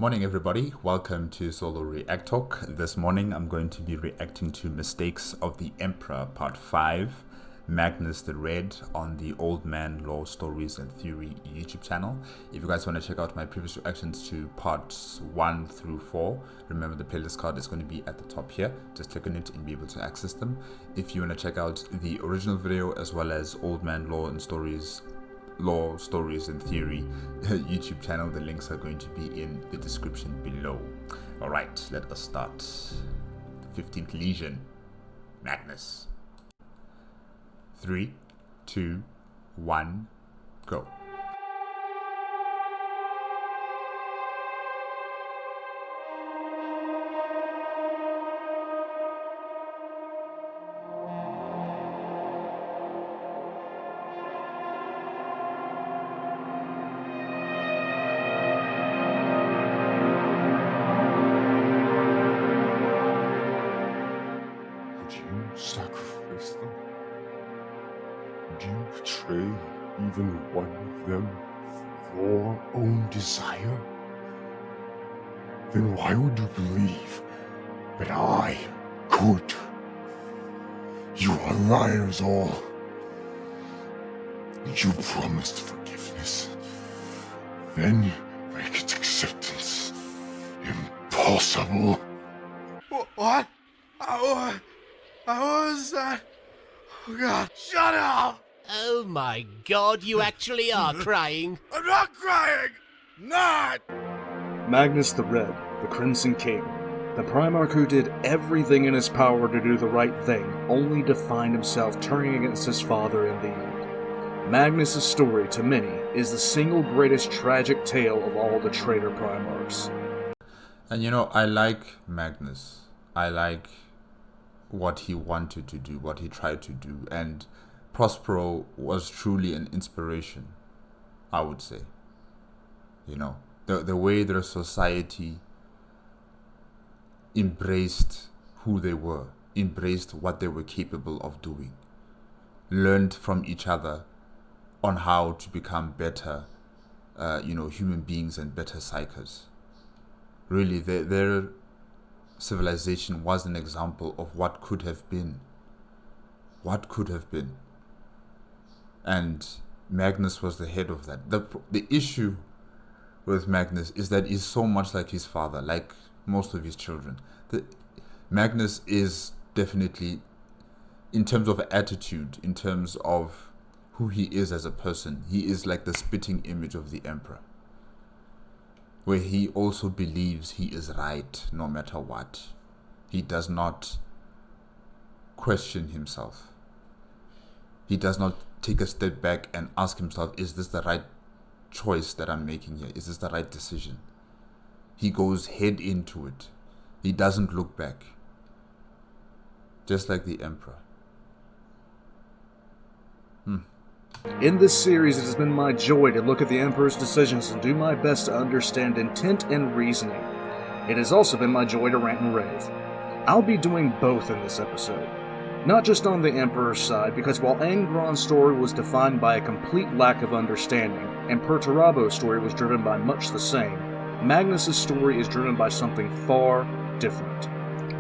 Morning everybody, welcome to Solo ReacTalk. This morning I'm going to be reacting to Mistakes of the Emperor Part 5, Magnus the Red on the Old Man Law Stories and Theory YouTube channel. If you guys want to check out my previous reactions to parts 1 through 4, remember the playlist card is going to be at the top here. Just click on it and be able to access them. If you want to check out the original video as well as Old Man Law Stories and Theory YouTube channel, the links are going to be in the description below. Alright, let us start. 15th Legion, Magnus. 3, 2, 1, go. Sacrifice them? Would you betray even one of them for your own desire? Then why would you believe that I could? You are liars all. You promised forgiveness, then make its acceptance impossible. What? How was that? Oh God, shut up! Oh my God, you actually are crying. I'm not crying! Not! Magnus the Red, the Crimson King, the Primarch who did everything in his power to do the right thing, only to find himself turning against his father in the end. Magnus' story, to many, is the single greatest tragic tale of all the traitor Primarchs. And you know, I like Magnus. I like what he wanted to do, what he tried to do, and Prospero was truly an inspiration, I would say. You know, the way their society embraced who they were, embraced what they were capable of doing, learned from each other on how to become better, human beings and better psychers. Really, their civilization was an example of what could have been. What could have been. And Magnus was the head of that. The issue with Magnus is that he's so much like his father, like most of his children. Magnus is definitely, in terms of attitude, in terms of who he is as a person, he is like the spitting image of the emperor, where he also believes he is right no matter what. He does not question himself. He does not take a step back and ask himself, is this the right choice that I'm making here? Is this the right decision? He goes head into it. He doesn't look back. Just like the emperor. In this series, it has been my joy to look at the Emperor's decisions and do my best to understand intent and reasoning. It has also been my joy to rant and rave. I'll be doing both in this episode. Not just on the Emperor's side, because while Angron's story was defined by a complete lack of understanding, and Perturabo's story was driven by much the same, Magnus' story is driven by something far different.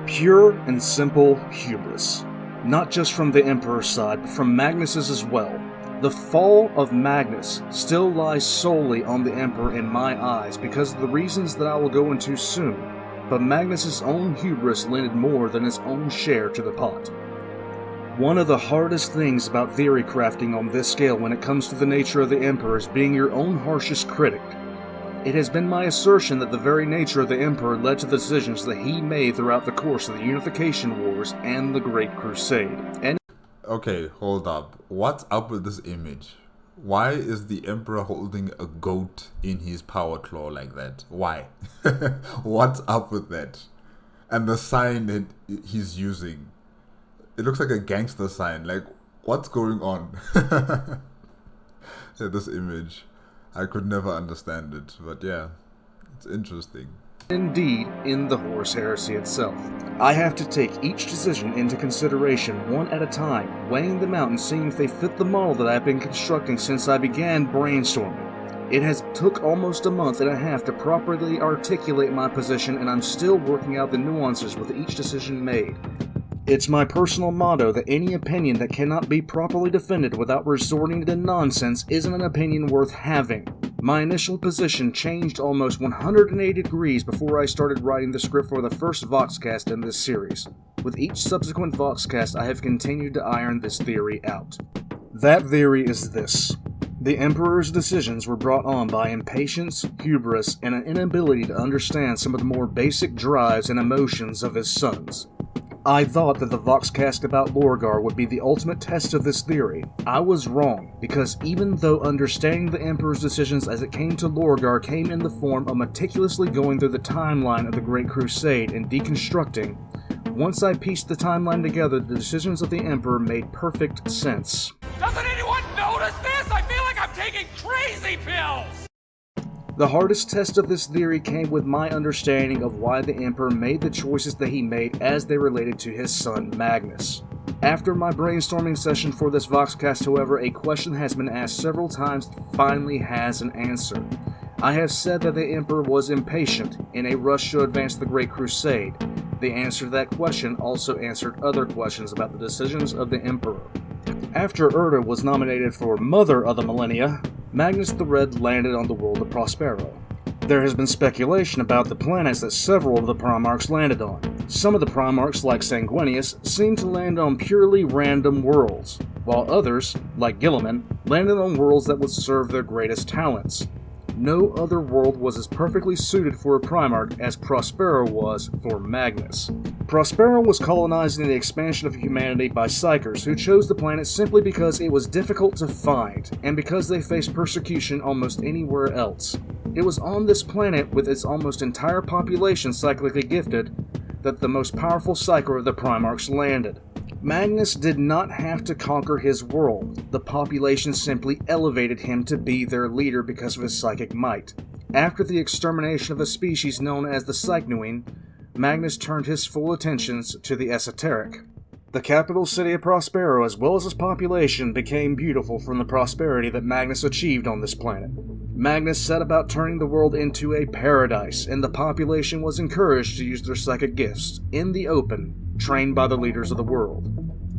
Pure and simple hubris. Not just from the Emperor's side, but from Magnus's as well. The fall of Magnus still lies solely on the Emperor in my eyes because of the reasons that I will go into soon, but Magnus' own hubris lended more than his own share to the pot. One of the hardest things about theory crafting on this scale when it comes to the nature of the Emperor is being your own harshest critic. It has been my assertion that the very nature of the Emperor led to the decisions that he made throughout the course of the Unification Wars and the Great Crusade. Okay, hold up. What's up with this image? Why is the emperor holding a goat in his power claw like that? Why? What's up with that? And the sign that he's using, it looks like a gangster sign. Like, what's going on? Yeah, this image, I could never understand it, but yeah, it's interesting. Indeed, in the Horus Heresy itself. I have to take each decision into consideration one at a time, weighing them out and seeing if they fit the model that I've been constructing since I began brainstorming. It has took almost a month and a half to properly articulate my position, and I'm still working out the nuances with each decision made. It's my personal motto that any opinion that cannot be properly defended without resorting to nonsense isn't an opinion worth having. My initial position changed almost 180 degrees before I started writing the script for the first Voxcast in this series. With each subsequent Voxcast, I have continued to iron this theory out. That theory is this. The Emperor's decisions were brought on by impatience, hubris, and an inability to understand some of the more basic drives and emotions of his sons. I thought that the Voxcast about Lorgar would be the ultimate test of this theory. I was wrong, because even though understanding the Emperor's decisions as it came to Lorgar came in the form of meticulously going through the timeline of the Great Crusade and deconstructing, once I pieced the timeline together, the decisions of the Emperor made perfect sense. Doesn't anyone notice this? I feel like I'm taking crazy pills! The hardest test of this theory came with my understanding of why the Emperor made the choices that he made as they related to his son Magnus. After my brainstorming session for this Voxcast, however, a question has been asked several times that finally has an answer. I have said that the Emperor was impatient, in a rush to advance the Great Crusade. The answer to that question also answered other questions about the decisions of the Emperor. After Erda was nominated for Mother of the Millennia, Magnus the Red landed on the world of Prospero. There has been speculation about the planets that several of the Primarchs landed on. Some of the Primarchs, like Sanguinius, seem to land on purely random worlds, while others, like Guilliman, landed on worlds that would serve their greatest talents. No other world was as perfectly suited for a Primarch as Prospero was for Magnus. Prospero was colonizing the expansion of humanity by Psykers, who chose the planet simply because it was difficult to find, and because they faced persecution almost anywhere else. It was on this planet, with its almost entire population cyclically gifted, that the most powerful Psyker of the Primarchs landed. Magnus did not have to conquer his world. The population simply elevated him to be their leader because of his psychic might. After the extermination of a species known as the Psychnuine, Magnus turned his full attentions to the esoteric. The capital city of Prospero, as well as its population, became beautiful from the prosperity that Magnus achieved on this planet. Magnus set about turning the world into a paradise, and the population was encouraged to use their psychic gifts, in the open, trained by the leaders of the world.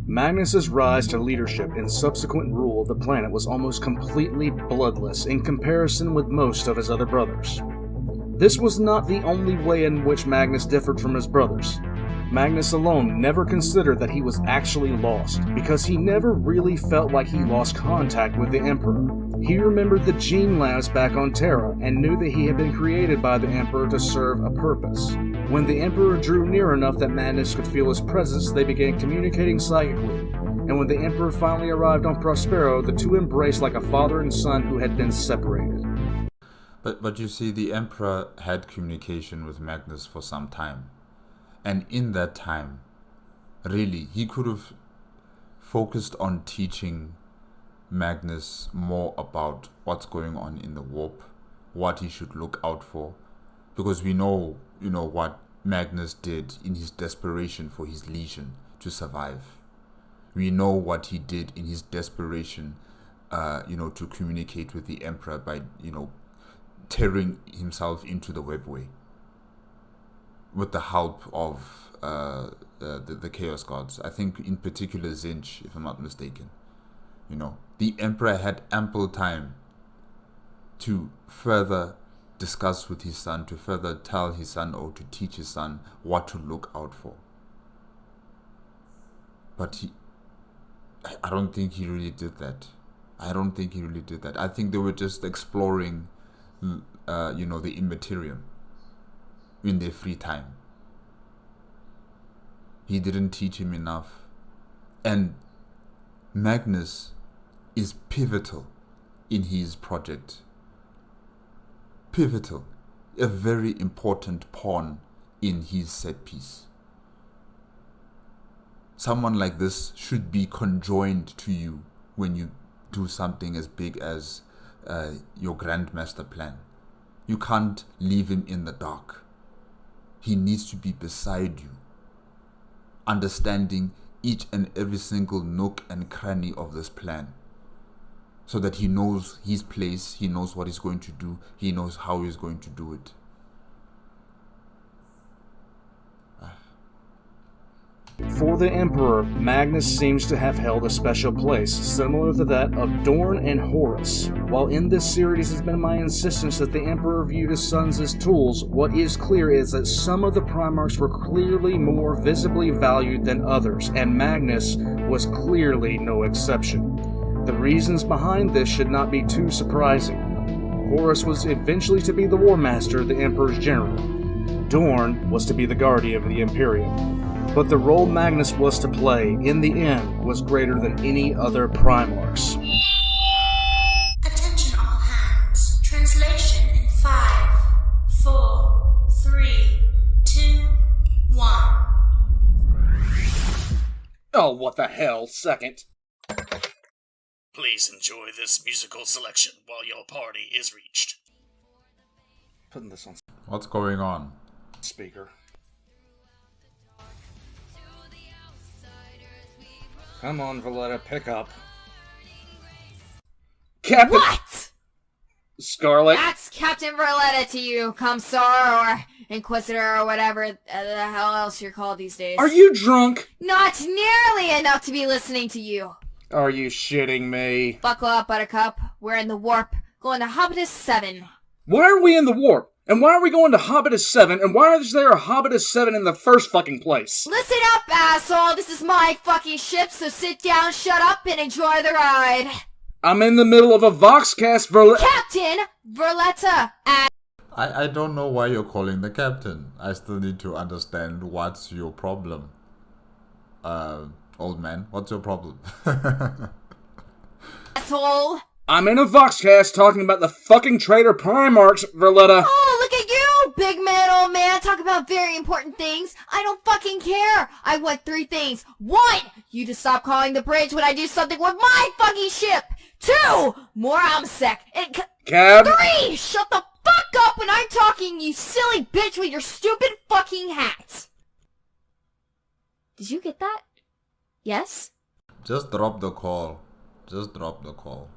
Magnus's rise to leadership and subsequent rule of the planet was almost completely bloodless in comparison with most of his other brothers. This was not the only way in which Magnus differed from his brothers. Magnus alone never considered that he was actually lost, because he never really felt like he lost contact with the Emperor. He remembered the gene labs back on Terra, and knew that he had been created by the Emperor to serve a purpose. When the Emperor drew near enough that Magnus could feel his presence, they began communicating psychically, and when the Emperor finally arrived on Prospero, the two embraced like a father and son who had been separated. But you see, the Emperor had communication with Magnus for some time. And in that time, really, he could have focused on teaching Magnus more about what's going on in the warp, what he should look out for, because we know, what Magnus did in his desperation for his legion to survive. We know what he did in his desperation, to communicate with the Emperor by, tearing himself into the webway with the help of the Chaos Gods. I think in particular Zinch, if I'm not mistaken. The Emperor had ample time to further discuss with his son, to further tell his son or to teach his son what to look out for. But I don't think he really did that. I think they were just exploring, the Immaterium in their free time. He didn't teach him enough. And Magnus is pivotal in his project. Pivotal. A very important pawn in his set piece. Someone like this should be conjoined to you when you do something as big as your Grandmaster plan. You can't leave him in the dark. He needs to be beside you, understanding each and every single nook and cranny of this plan. so that he knows his place, he knows what he's going to do, he knows how he's going to do it. For the Emperor, Magnus seems to have held a special place, similar to that of Dorn and Horus. While in this series has been my insistence that the Emperor viewed his sons as tools, what is clear is that some of the Primarchs were clearly more visibly valued than others, and Magnus was clearly no exception. The reasons behind this should not be too surprising. Horus was eventually to be the War Master, the Emperor's general. Dorn was to be the guardian of the Imperium. But the role Magnus was to play, in the end, was greater than any other Primarch's. Attention all hands. Translation in 5, 4, 3, 2, 1. Oh, what the hell, second. Please enjoy this musical selection while your party is reached. Putting this on What's going on? speaker. Come on, Valletta, pick up. Captain... What? Scarlet. That's Captain Verletta to you, Comstar, or Inquisitor, or whatever the hell else you're called these days. Are you drunk? Not nearly enough to be listening to you. Are you shitting me? Buckle up, Buttercup. We're in the warp, going to Hobbitus 7. Why are we in the warp? And why are we going to Hobbitus 7? And why is there a Hobbitus 7 in the first fucking place? Listen up, asshole. This is my fucking ship, so sit down, shut up, and enjoy the ride. I'm in the middle of a Voxcast Captain Verletta. I don't know why you're calling the captain. I still need to understand what's your problem. Old man, what's your problem? Asshole. I'm in a Voxcast talking about the fucking traitor Primarchs, Verletta. Oh, look at you, big man, old man. Talk about very important things. I don't fucking care. I want 3 things. 1, you to stop calling the bridge when I do something with my fucking ship. 2, more AMSEC. And Cab. 3, shut the fuck up when I'm talking, you silly bitch with your stupid fucking hat. Did you get that? Yes? Just drop the call. Just drop the call.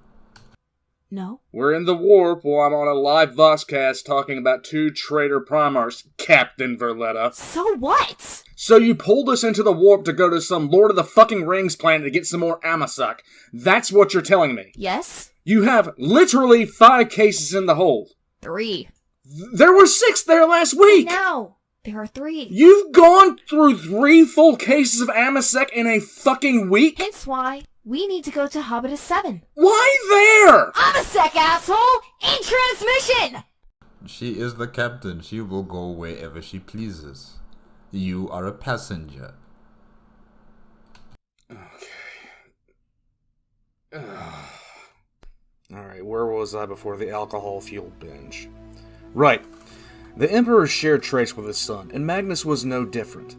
No. We're in the warp while I'm on a live Voxcast talking about 2 traitor Primarchs, Captain Verletta. So what? So you pulled us into the warp to go to some Lord of the fucking Rings planet to get some more Amasuck. That's what you're telling me. Yes? You have literally 5 cases in the hold. 3. There were 6 there last week! No, there are 3. You've gone through 3 full cases of Amasec in a fucking week? Hence why we need to go to Hobbitus 7. Why there? AMSEC, asshole! In transmission! She is the captain. She will go wherever she pleases. You are a passenger. Alright, where was I before the alcohol-fueled binge? Right. The Emperor shared traits with his son, and Magnus was no different.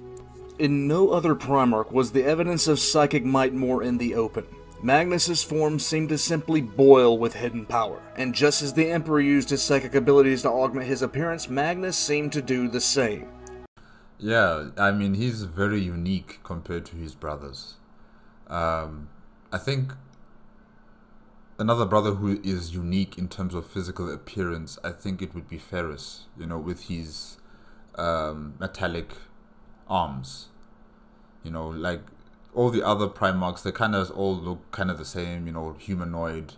In no other Primarch was the evidence of psychic might more in the open. Magnus's form seemed to simply boil with hidden power, and just as the Emperor used his psychic abilities to augment his appearance, Magnus seemed to do the same. Yeah, I mean, he's very unique compared to his brothers. I think another brother who is unique in terms of physical appearance, I think it would be Ferris, you know, with his metallic arms. You know, like all the other Primarchs, they kind of all look kind of the same, you know, humanoid,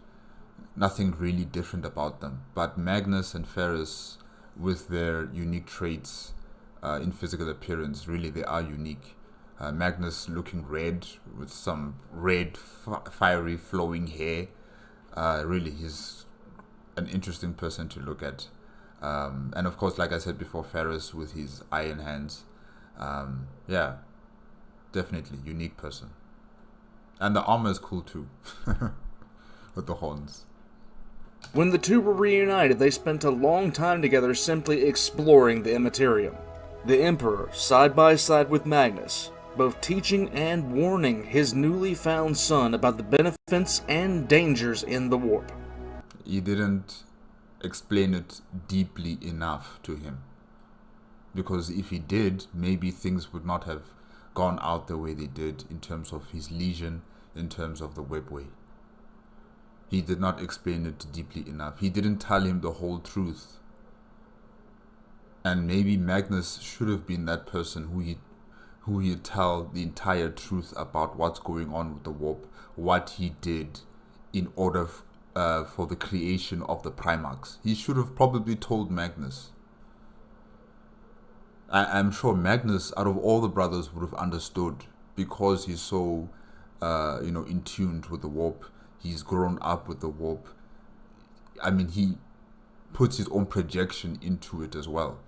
nothing really different about them. But Magnus and Ferris, with their unique traits in physical appearance, really they are unique. Magnus looking red with some red, fiery, flowing hair. Really, he's an interesting person to look at. And of course, like I said before, Ferris with his iron hands. Yeah, definitely unique person. And the armor is cool too, with the horns. When the 2 were reunited, they spent a long time together simply exploring the Immaterium. The Emperor, side by side with Magnus, both teaching and warning his newly found son about the benefits and dangers in the warp. He didn't explain it deeply enough to him. Because if he did, maybe things would not have gone out the way they did in terms of his legion, in terms of the webway. He did not explain it deeply enough. He didn't tell him the whole truth. And maybe Magnus should have been that person who he'd tell the entire truth about what's going on with the warp, what he did in order for the creation of the Primarchs. He should have probably told Magnus. I'm sure Magnus, out of all the brothers, would have understood, because he's so, in tune with the warp. He's grown up with the warp. I mean, he puts his own projection into it as well.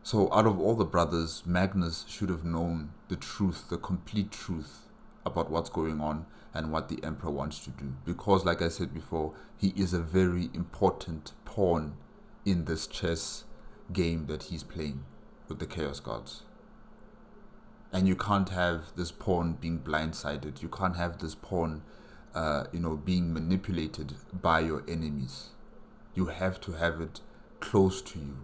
So out of all the brothers, Magnus should have known the truth, the complete truth about what's going on and what the Emperor wants to do. Because, like I said before, he is a very important pawn in this chess game that he's playing with the Chaos Gods. And you can't have this pawn being blindsided. You can't have this pawn, being manipulated by your enemies. You have to have it close to you.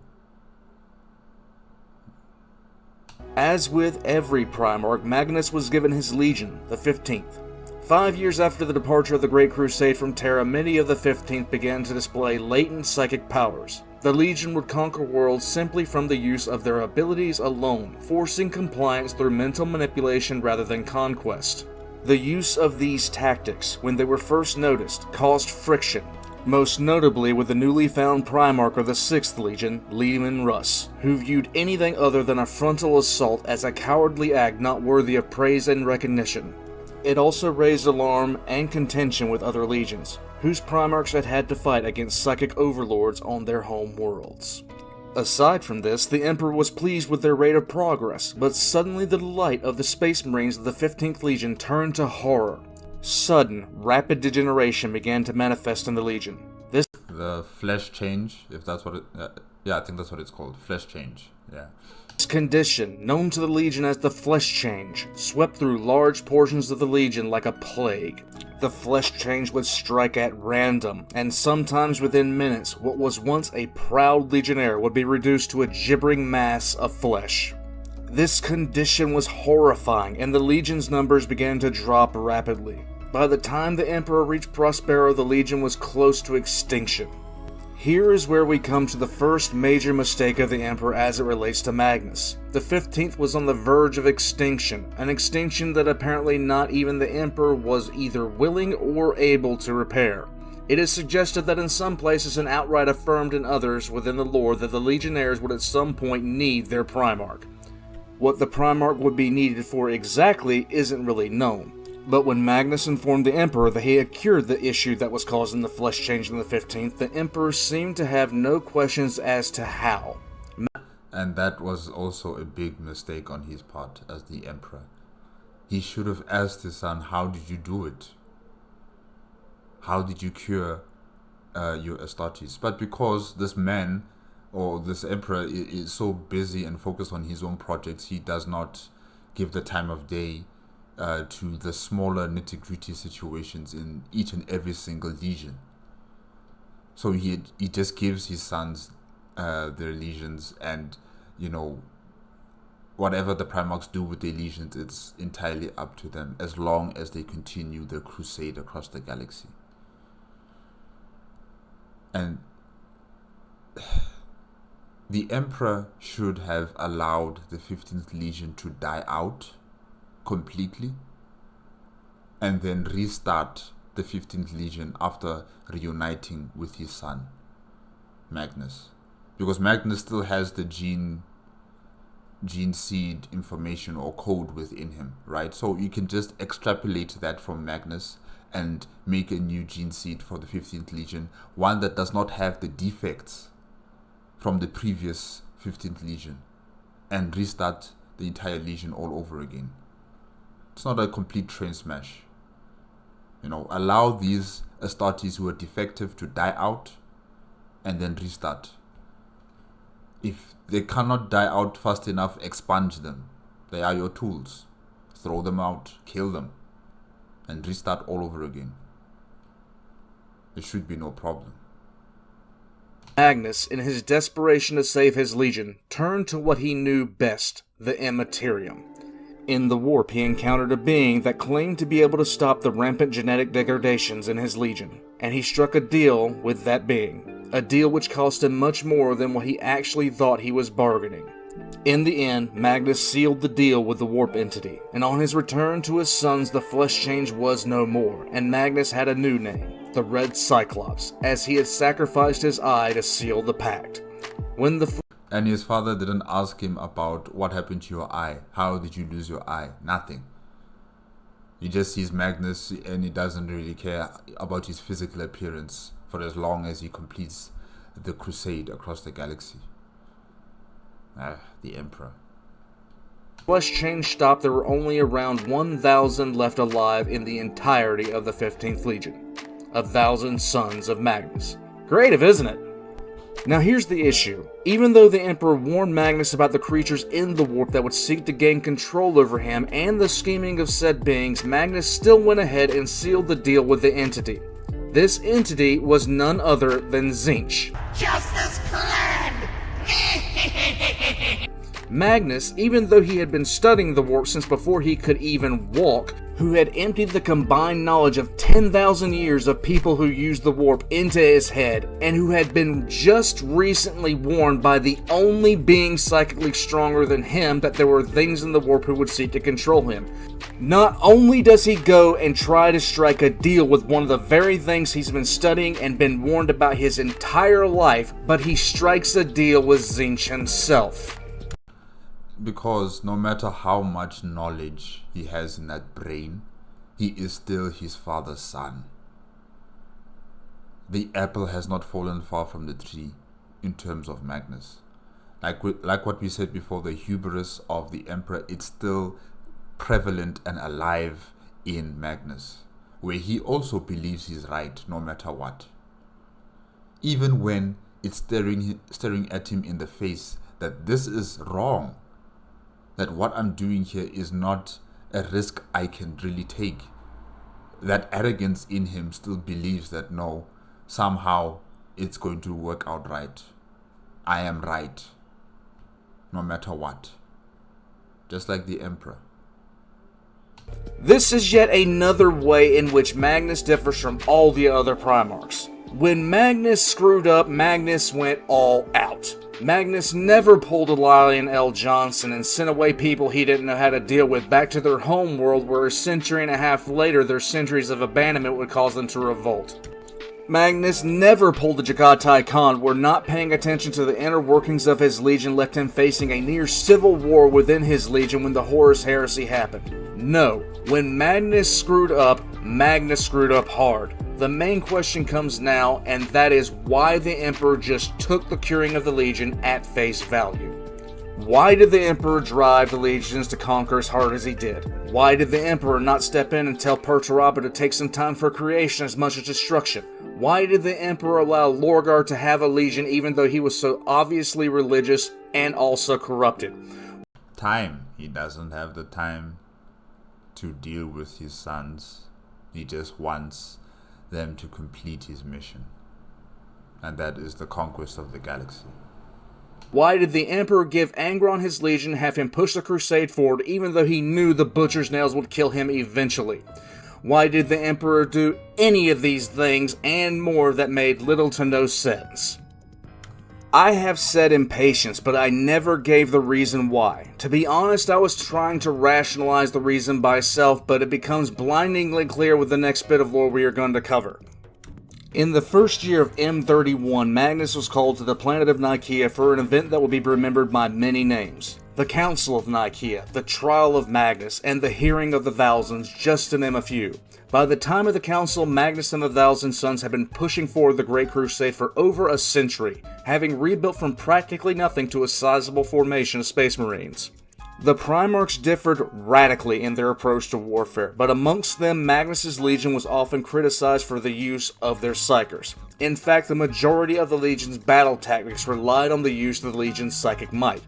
As with every Primarch, Magnus was given his Legion, the 15th. 5 years after the departure of the Great Crusade from Terra, many of the 15th began to display latent psychic powers. The Legion would conquer worlds simply from the use of their abilities alone, forcing compliance through mental manipulation rather than conquest. The use of these tactics, when they were first noticed, caused friction, most notably with the newly found Primarch of the 6th Legion, Leman Russ, who viewed anything other than a frontal assault as a cowardly act not worthy of praise and recognition. It also raised alarm and contention with other legions, whose Primarchs had had to fight against psychic overlords on their home worlds. Aside from this, the Emperor was pleased with their rate of progress, but suddenly the delight of the Space Marines of the 15th Legion turned to horror. Sudden, rapid degeneration began to manifest in the Legion. The flesh change, if that's what it... I think that's what it's called. Flesh change, yeah. This condition, known to the Legion as the Flesh Change, swept through large portions of the Legion like a plague. The Flesh Change would strike at random, and sometimes within minutes, what was once a proud Legionnaire would be reduced to a gibbering mass of flesh. This condition was horrifying, and the Legion's numbers began to drop rapidly. By the time the Emperor reached Prospero, the Legion was close to extinction. Here is where we come to the first major mistake of the Emperor as it relates to Magnus. The 15th was on the verge of extinction, an extinction that apparently not even the Emperor was either willing or able to repair. It is suggested that in some places and outright affirmed in others within the lore that the Legionnaires would at some point need their Primarch. What the Primarch would be needed for exactly isn't really known. But when Magnus informed the Emperor that he had cured the issue that was causing the flesh change in the 15th, the Emperor seemed to have no questions as to how. And that was also a big mistake on his part as the Emperor. He should have asked his son, how did you do it? How did you cure your Astartes? But because this man, or this Emperor, is so busy and focused on his own projects, he does not give the time of day to the smaller nitty-gritty situations in each and every single legion. So he just gives his sons their legions, and whatever the Primarchs do with their legions, it's entirely up to them, as long as they continue their crusade across the galaxy. And the Emperor should have allowed the 15th Legion to die out completely, and then restart the 15th Legion after reuniting with his son, Magnus. Because Magnus still has the gene seed information or code within him, right? So you can just extrapolate that from Magnus and make a new gene seed for the 15th Legion, one that does not have the defects from the previous 15th Legion, and restart the entire Legion all over again. It's not a complete train smash. Allow these Astartes who are defective to die out and then restart. If they cannot die out fast enough, expunge them. They are your tools. Throw them out, kill them, and restart all over again. It should be no problem. Magnus, in his desperation to save his legion, turned to what he knew best, the Immaterium. In the warp, he encountered a being that claimed to be able to stop the rampant genetic degradations in his legion, and he struck a deal with that being, a deal which cost him much more than what he actually thought he was bargaining. In the end, Magnus sealed the deal with the warp entity, and on his return to his sons the flesh change was no more, and Magnus had a new name, the Red Cyclops, as he had sacrificed his eye to seal the pact. And his father didn't ask him about what happened to your eye. How did you lose your eye? Nothing. He just sees Magnus and he doesn't really care about his physical appearance for as long as he completes the crusade across the galaxy. The Emperor. Flesh change stopped, there were only around 1,000 left alive in the entirety of the 15th Legion. 1,000 sons of Magnus. Creative, isn't it? Now here's the issue. Even though the Emperor warned Magnus about the creatures in the warp that would seek to gain control over him and the scheming of said beings, Magnus still went ahead and sealed the deal with the entity. This entity was none other than Tzeentch. Justice planned! Magnus, even though he had been studying the warp since before he could even walk, who had emptied the combined knowledge of 10,000 years of people who used the warp into his head, and who had been just recently warned by the only being psychically stronger than him that there were things in the warp who would seek to control him. Not only does he go and try to strike a deal with one of the very things he's been studying and been warned about his entire life, but he strikes a deal with Tzeentch himself. Because no matter how much knowledge he has in that brain, he is still his father's son. The apple has not fallen far from the tree in terms of Magnus. Like what we said before, the hubris of the Emperor, it's still prevalent and alive in Magnus, where he also believes he's right no matter what. Even when it's staring at him in the face that this is wrong, that what I'm doing here is not a risk I can really take. That arrogance in him still believes that no, somehow it's going to work out right. I am right, no matter what. Just like the Emperor. This is yet another way in which Magnus differs from all the other Primarchs. When Magnus screwed up, Magnus went all out. Magnus never pulled a Lillian L. Johnson and sent away people he didn't know how to deal with back to their home world, where a century and a half later their centuries of abandonment would cause them to revolt. Magnus never pulled the Jagatai Khan, where not paying attention to the inner workings of his legion left him facing a near civil war within his legion when the Horus Heresy happened. No, when Magnus screwed up hard. The main question comes now, and that is why the Emperor just took the curing of the Legion at face value. Why did the Emperor drive the legions to conquer as hard as he did? Why did the Emperor not step in and tell Perturaba to take some time for creation as much as destruction? Why did the Emperor allow Lorgar to have a legion even though he was so obviously religious and also corrupted? Time. He doesn't have the time to deal with his sons. He just wants them to complete his mission. And that is the conquest of the galaxy. Why did the Emperor give Angron his legion, have him push the crusade forward even though he knew the butcher's nails would kill him eventually? Why did the Emperor do any of these things and more that made little to no sense? I have said impatience, but I never gave the reason why. To be honest, I was trying to rationalize the reason by self, but it becomes blindingly clear with the next bit of lore we are going to cover. In the first year of M31, Magnus was called to the planet of Nikeia for an event that will be remembered by many names. The Council of Nikeia, the Trial of Magnus, and the Hearing of the Thousands, just to name a few. By the time of the Council, Magnus and the Thousand Sons had been pushing forward the Great Crusade for over a century, having rebuilt from practically nothing to a sizable formation of Space Marines. The Primarchs differed radically in their approach to warfare, but amongst them, Magnus's Legion was often criticized for the use of their Psykers. In fact, the majority of the Legion's battle tactics relied on the use of the Legion's psychic might.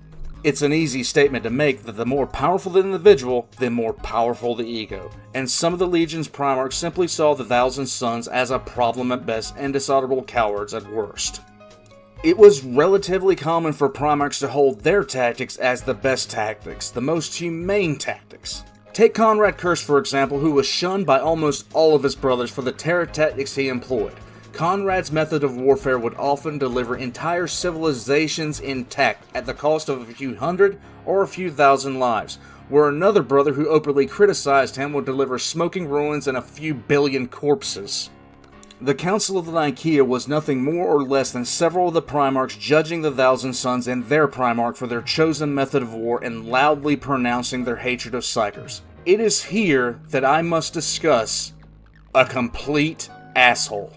It's an easy statement to make that the more powerful the individual, the more powerful the ego, and some of the Legion's Primarchs simply saw the Thousand Sons as a problem at best and dishonorable cowards at worst. It was relatively common for Primarchs to hold their tactics as the best tactics, the most humane tactics. Take Conrad Kurz, for example, who was shunned by almost all of his brothers for the terror tactics he employed. Conrad's method of warfare would often deliver entire civilizations intact at the cost of a few hundred or a few thousand lives, where another brother who openly criticized him would deliver smoking ruins and a few billion corpses. The Council of the Nicaea was nothing more or less than several of the Primarchs judging the Thousand Sons and their Primarch for their chosen method of war and loudly pronouncing their hatred of Psykers. It is here that I must discuss a complete asshole.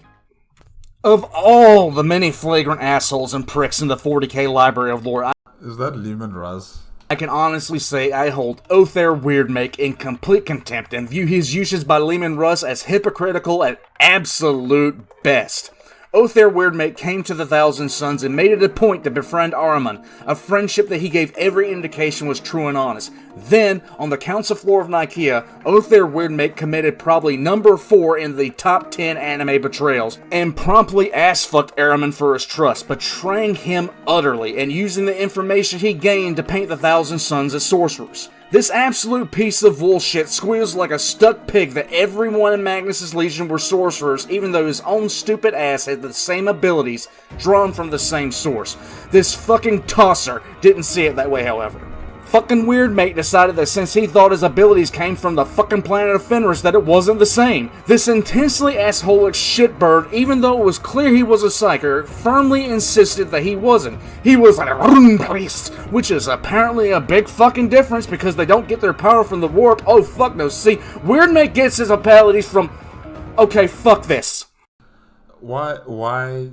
Of all the many flagrant assholes and pricks in the 40k library of lore, Is that Lehman Russ? I can honestly say I hold Othair Weirdmake in complete contempt and view his uses by Lehman Russ as hypocritical at absolute best. Othair Weirdmake came to the Thousand Sons and made it a point to befriend Ahriman, a friendship that he gave every indication was true and honest. Then, on the council floor of Nicaea, Othair Weirdmake committed probably number 4 in the top 10 anime betrayals, and promptly ass-fucked Ahriman for his trust, betraying him utterly and using the information he gained to paint the Thousand Sons as sorcerers. This absolute piece of bullshit squeals like a stuck pig that everyone in Magnus's Legion were sorcerers, even though his own stupid ass had the same abilities drawn from the same source. This fucking tosser didn't see it that way, however. Fucking Weirdmake decided that since he thought his abilities came from the fucking planet of Fenris that it wasn't the same. This intensely assholic shitbird, even though it was clear he was a Psyker, firmly insisted that he wasn't. He was a rune priest, which is apparently a big fucking difference because they don't get their power from the warp. Oh fuck no, see, Weirdmake gets his abilities from... Okay, fuck this. Why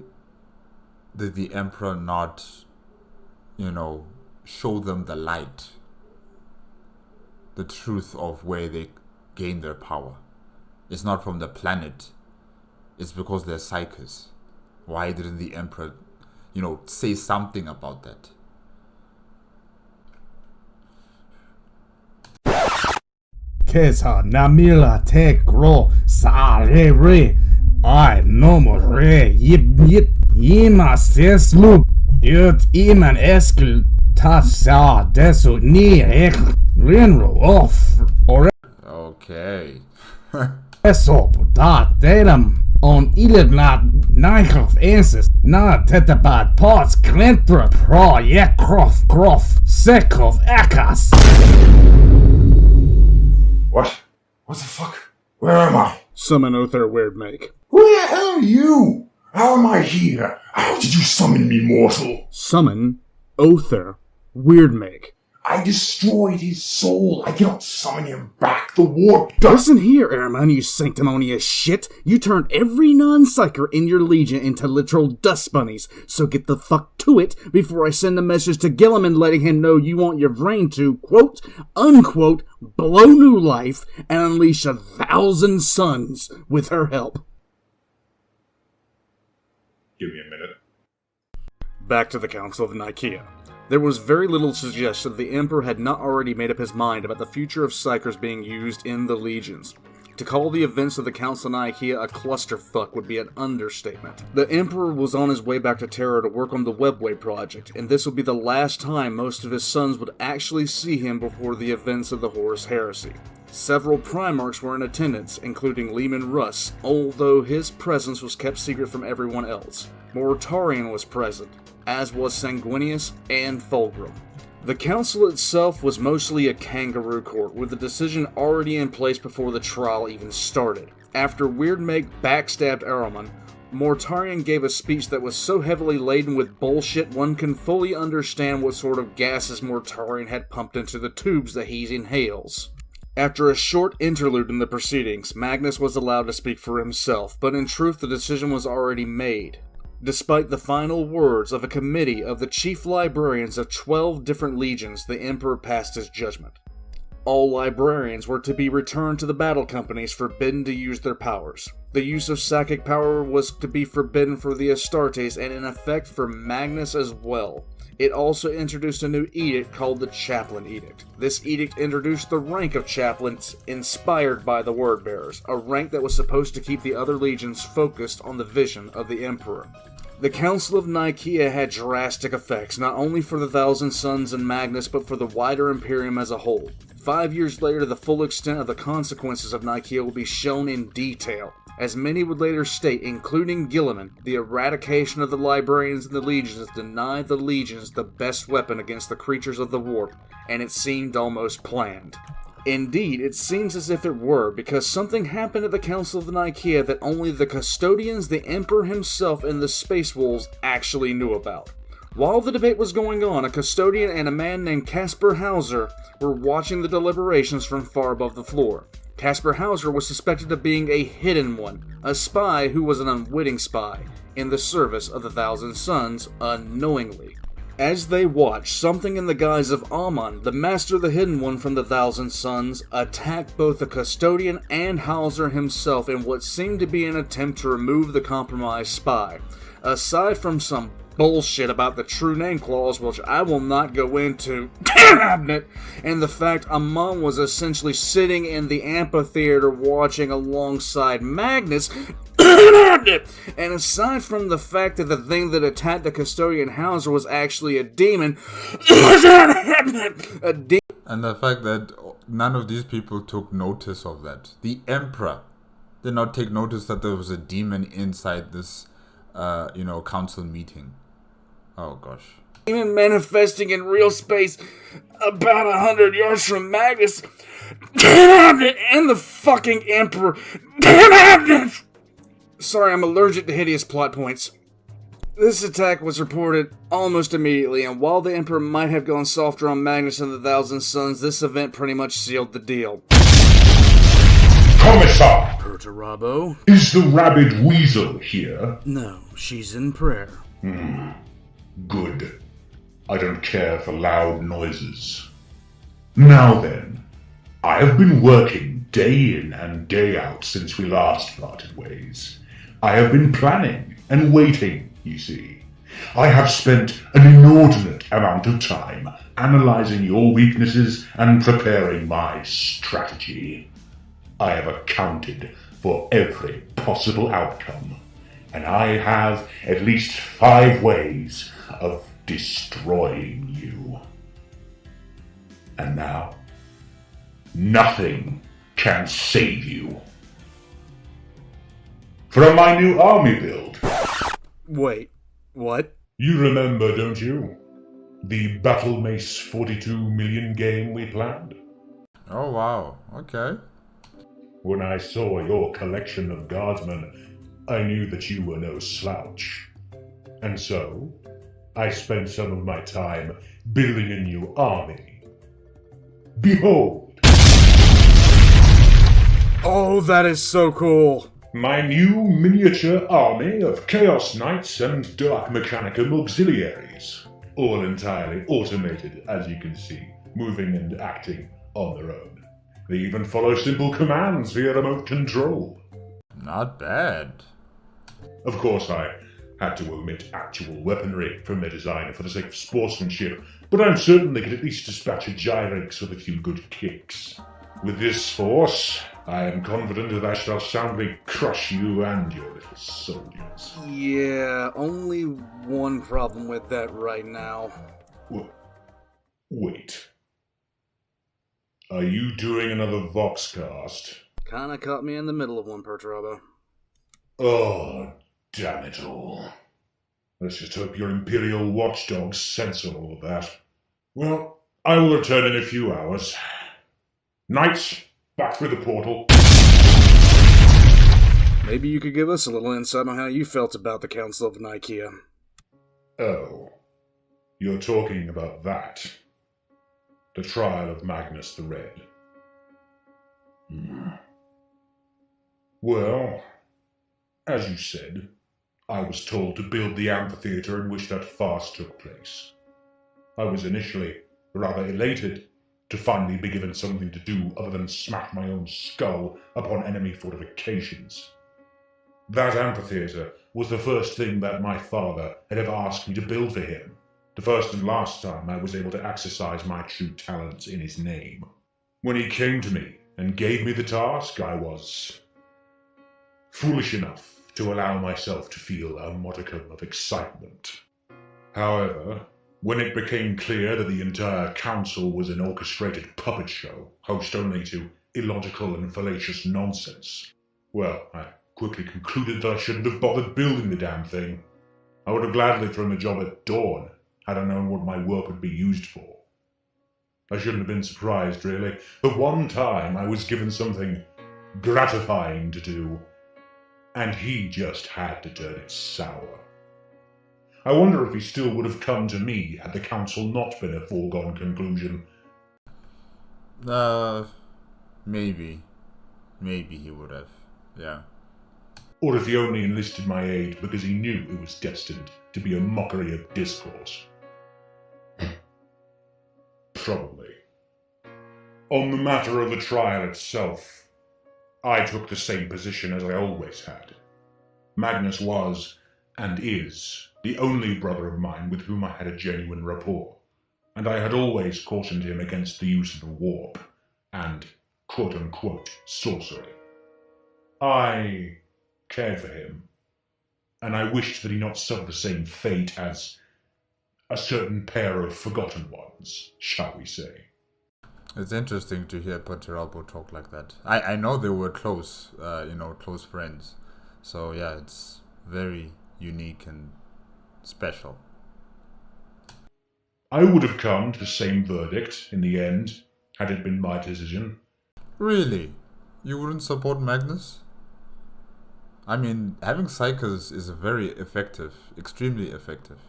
did the Emperor not, show them the light, the truth of where they gain their power? It's not from the planet, it's because they're Psykers. Why didn't the Emperor, say something about that? Kesa namila te gro sa re re. I no more re yip ima seslu. Ut iman eskel ta sa desu ni ek renro off. Or Okay. eso da delam on illeglat Nijhoff Ensis na tetabad pots glentra pro yekrof grof sekov akas. What? What the fuck? Where am I? Summon Othair Weirdmake. Who the hell are you? How am I here? How did you summon me, mortal? Summon Othair Weirdmake. I destroyed his soul. I cannot summon him back. The warp does. Listen here, Ahriman, you sanctimonious shit. You turned every non-psyker in your legion into literal dust bunnies. So get the fuck to it before I send a message to Gilliman letting him know you want your brain to, quote, unquote, blow new life and unleash 1,000 suns with her help. Give me a minute. Back to the Council of Nicaea. There was very little suggestion that the Emperor had not already made up his mind about the future of Psykers being used in the legions. To call the events of the Council of Nicaea a clusterfuck would be an understatement. The Emperor was on his way back to Terra to work on the Webway project, and this would be the last time most of his sons would actually see him before the events of the Horus Heresy. Several Primarchs were in attendance, including Lehman Russ, although his presence was kept secret from everyone else. Mortarion was present, as was Sanguinius and Fulgrim. The council itself was mostly a kangaroo court, with the decision already in place before the trial even started. After Weirdmake backstabbed Ahriman, Mortarion gave a speech that was so heavily laden with bullshit one can fully understand what sort of gases Mortarion had pumped into the tubes that he inhales. After a short interlude in the proceedings, Magnus was allowed to speak for himself, but in truth the decision was already made. Despite the final words of a committee of the chief librarians of 12 different legions, the Emperor passed his judgment. All librarians were to be returned to the battle companies, forbidden to use their powers. The use of psychic power was to be forbidden for the Astartes and in effect for Magnus as well. It also introduced a new edict called the Chaplain Edict. This edict introduced the rank of chaplains inspired by the Wordbearers, a rank that was supposed to keep the other legions focused on the vision of the Emperor. The Council of Nicaea had drastic effects, not only for the Thousand Sons and Magnus, but for the wider Imperium as a whole. 5 years later, the full extent of the consequences of Nicaea will be shown in detail. As many would later state, including Gilliman, the eradication of the Librarians and the Legions denied the Legions the best weapon against the creatures of the Warp, and it seemed almost planned. Indeed, it seems as if it were, because something happened at the Council of Nicaea that only the Custodians, the Emperor himself, and the Space Wolves actually knew about. While the debate was going on, a Custodian and a man named Caspar Hauser were watching the deliberations from far above the floor. Caspar Hauser was suspected of being a hidden one, a spy who was an unwitting spy, in the service of the Thousand Sons, unknowingly. As they watched, something in the guise of Amon, the Master of the Hidden One from the Thousand Sons, attacked both the Custodian and Hauser himself in what seemed to be an attempt to remove the compromised spy. Aside from some bullshit about the true name clause, which I will not go into, and the fact Amon was essentially sitting in the amphitheater watching alongside Magnus, and aside from the fact that the thing that attacked the Custodian Hauser was actually a demon, And the fact that none of these people took notice of that. The Emperor did not take notice that there was a demon inside this, council meeting. Oh gosh. Demon manifesting in real space about 100 yards from Magnus, and the fucking Emperor. Sorry, I'm allergic to hideous plot points. This attack was reported almost immediately, and while the Emperor might have gone softer on Magnus and the Thousand Sons, this event pretty much sealed the deal. Commissar! Perturabo? Is the rabid weasel here? No, she's in prayer. Good. I don't care for loud noises. Now then, I have been working day in and day out since we last parted ways. I have been planning and waiting, you see. I have spent an inordinate amount of time analyzing your weaknesses and preparing my strategy. I have accounted for every possible outcome, and I have at least 5 ways of destroying you. And now, nothing can save you. From my new army build. Wait, what? You remember, don't you? The Battle Mace 42 million game we planned? Oh wow, okay. When I saw your collection of guardsmen, I knew that you were no slouch. And so, I spent some of my time building a new army. Behold! Oh, that is so cool! My new miniature army of Chaos Knights and Dark Mechanicum auxiliaries. All entirely automated, as you can see, moving and acting on their own. They even follow simple commands via remote control. Not bad. Of course, I had to omit actual weaponry from their design for the sake of sportsmanship, but I'm certain they could at least dispatch a Gyrax with a few good kicks. With this force, I am confident that I shall soundly crush you and your little soldiers. Yeah, only one problem with that right now. Wait. Are you doing another Voxcast? Kinda caught me in the middle of one, Perturabo. Oh, damn it all. Let's just hope your Imperial watchdogs censor all of that. Well, I will return in a few hours. Knights, back through the portal. Maybe you could give us a little insight on how you felt about the Council of Nicaea. Oh, you're talking about that. The trial of Magnus the Red. Well, as you said, I was told to build the amphitheater in which that farce took place. I was initially rather elated to finally be given something to do other than smash my own skull upon enemy fortifications. That amphitheater was the first thing that my father had ever asked me to build for him. The first and last time I was able to exercise my true talents in his name. When he came to me and gave me the task, I was foolish enough to allow myself to feel a modicum of excitement. However, when it became clear that the entire council was an orchestrated puppet show, host only to illogical and fallacious nonsense, well, I quickly concluded that I shouldn't have bothered building the damn thing. I would have gladly thrown the job at dawn, had I known what my work would be used for. I shouldn't have been surprised, really. The one time I was given something gratifying to do, and he just had to turn it sour. I wonder if he still would have come to me had the council not been a foregone conclusion. Maybe. Maybe he would have, yeah. Or if he only enlisted my aid because he knew it was destined to be a mockery of discourse. Probably. On the matter of the trial itself, I took the same position as I always had. Magnus was, and is, the only brother of mine with whom I had a genuine rapport, and I had always cautioned him against the use of the warp and quote-unquote sorcery. I cared for him, and I wished that he not suffer the same fate as a certain pair of forgotten ones, shall we say. It's interesting to hear Paterabo talk like that. I know they were close, close friends. So yeah, it's very unique and special. I would have come to the same verdict in the end, had it been my decision. Really? You wouldn't support Magnus? I mean, having psychers is very effective, extremely effective.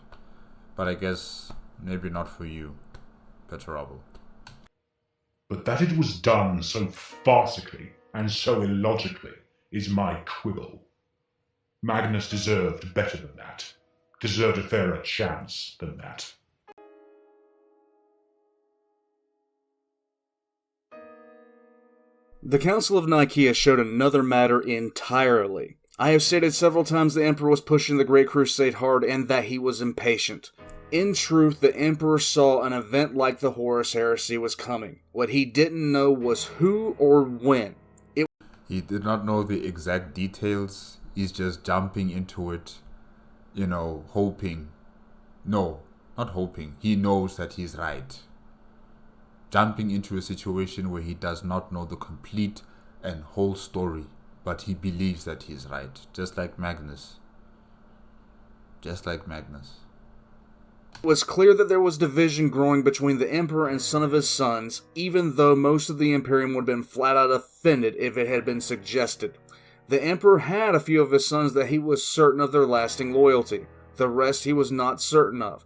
But I guess maybe not for you, Paterabo. But that it was done so farcically and so illogically is my quibble. Magnus deserved better than that. Deserved a fairer chance than that. The Council of Nicaea showed another matter entirely. I have stated several times the Emperor was pushing the Great Crusade hard and that he was impatient. In truth, the Emperor saw an event like the Horus Heresy was coming. What he didn't know was who or when. He did not know the exact details. He's just jumping into it, hoping. No, not hoping. He knows that he's right. Jumping into a situation where he does not know the complete and whole story, but he believes that he's right. Just like Magnus. It was clear that there was division growing between the Emperor and some of his sons, even though most of the Imperium would have been flat out offended if it had been suggested. The Emperor had a few of his sons that he was certain of their lasting loyalty. The rest he was not certain of.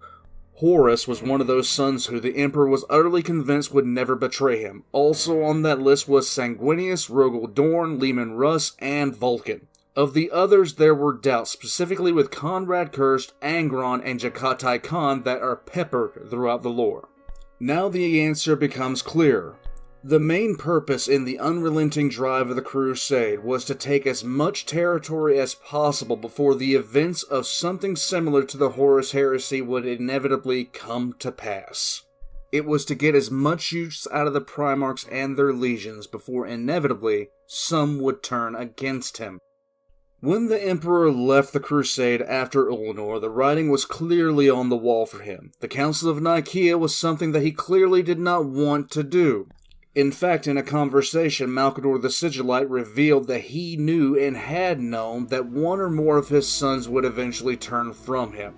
Horus was one of those sons who the Emperor was utterly convinced would never betray him. Also on that list was Sanguinius, Rogel Dorn, Leman Russ, and Vulcan. Of the others, there were doubts, specifically with Conrad Kirst, Angron, and Jakatai Khan that are peppered throughout the lore. Now the answer becomes clear. The main purpose in the unrelenting drive of the Crusade was to take as much territory as possible before the events of something similar to the Horus Heresy would inevitably come to pass. It was to get as much use out of the Primarchs and their legions before inevitably some would turn against him. When the Emperor left the Crusade after Ullanor, the writing was clearly on the wall for him. The Council of Nicaea was something that he clearly did not want to do. In fact, in a conversation, Malcador the Sigillite revealed that he knew and had known that one or more of his sons would eventually turn from him.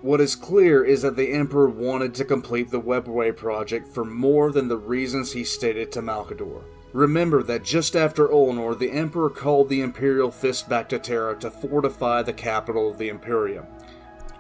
What is clear is that the Emperor wanted to complete the Webway project for more than the reasons he stated to Malcador. Remember that just after Ullanor, the Emperor called the Imperial Fist back to Terra to fortify the capital of the Imperium.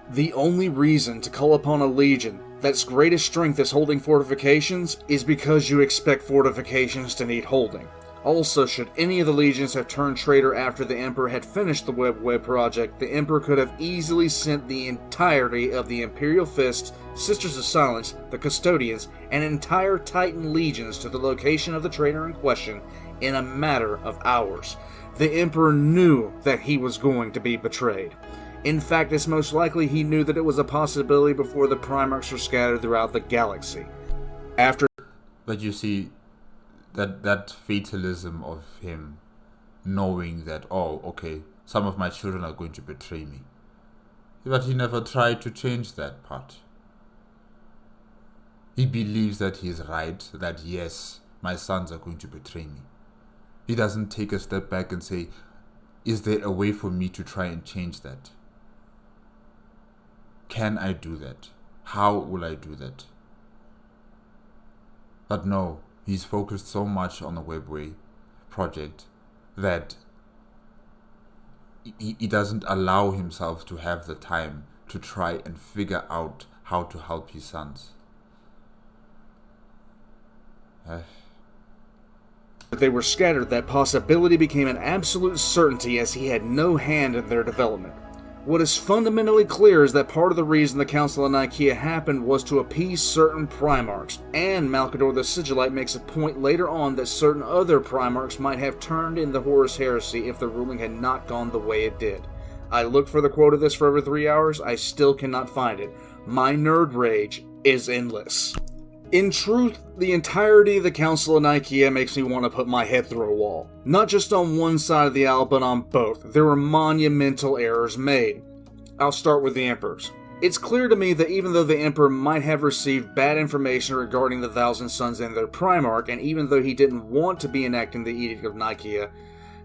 The only reason to call upon a legion that's greatest strength is holding fortifications is because you expect fortifications to need holding. Also, should any of the legions have turned traitor after the Emperor had finished the Webway project, the Emperor could have easily sent the entirety of the Imperial Fists, Sisters of Silence, the Custodians, and entire Titan legions to the location of the traitor in question in a matter of hours. The Emperor knew that he was going to be betrayed. In fact, it's most likely he knew that it was a possibility before the Primarchs were scattered throughout the galaxy. But you see, that fatalism of him knowing that, some of my children are going to betray me. But he never tried to change that part. He believes that he is right, that yes, my sons are going to betray me. He doesn't take a step back and say, is there a way for me to try and change that? Can I do that? How will I do that? But no, he's focused so much on the Webway project that he doesn't allow himself to have the time to try and figure out how to help his sons. They were scattered, that possibility became an absolute certainty as he had no hand in their development. What is fundamentally clear is that part of the reason the Council of Nicaea happened was to appease certain Primarchs, and Malcador the Sigillite makes a point later on that certain other Primarchs might have turned in the Horus Heresy if the ruling had not gone the way it did. I looked for the quote of this for over 3 hours, I still cannot find it. My nerd rage is endless. In truth, the entirety of the Council of Nicaea makes me want to put my head through a wall. Not just on one side of the aisle, but on both. There were monumental errors made. I'll start with the Emperors. It's clear to me that even though the Emperor might have received bad information regarding the Thousand Sons and their Primarch, and even though he didn't want to be enacting the Edict of Nicaea,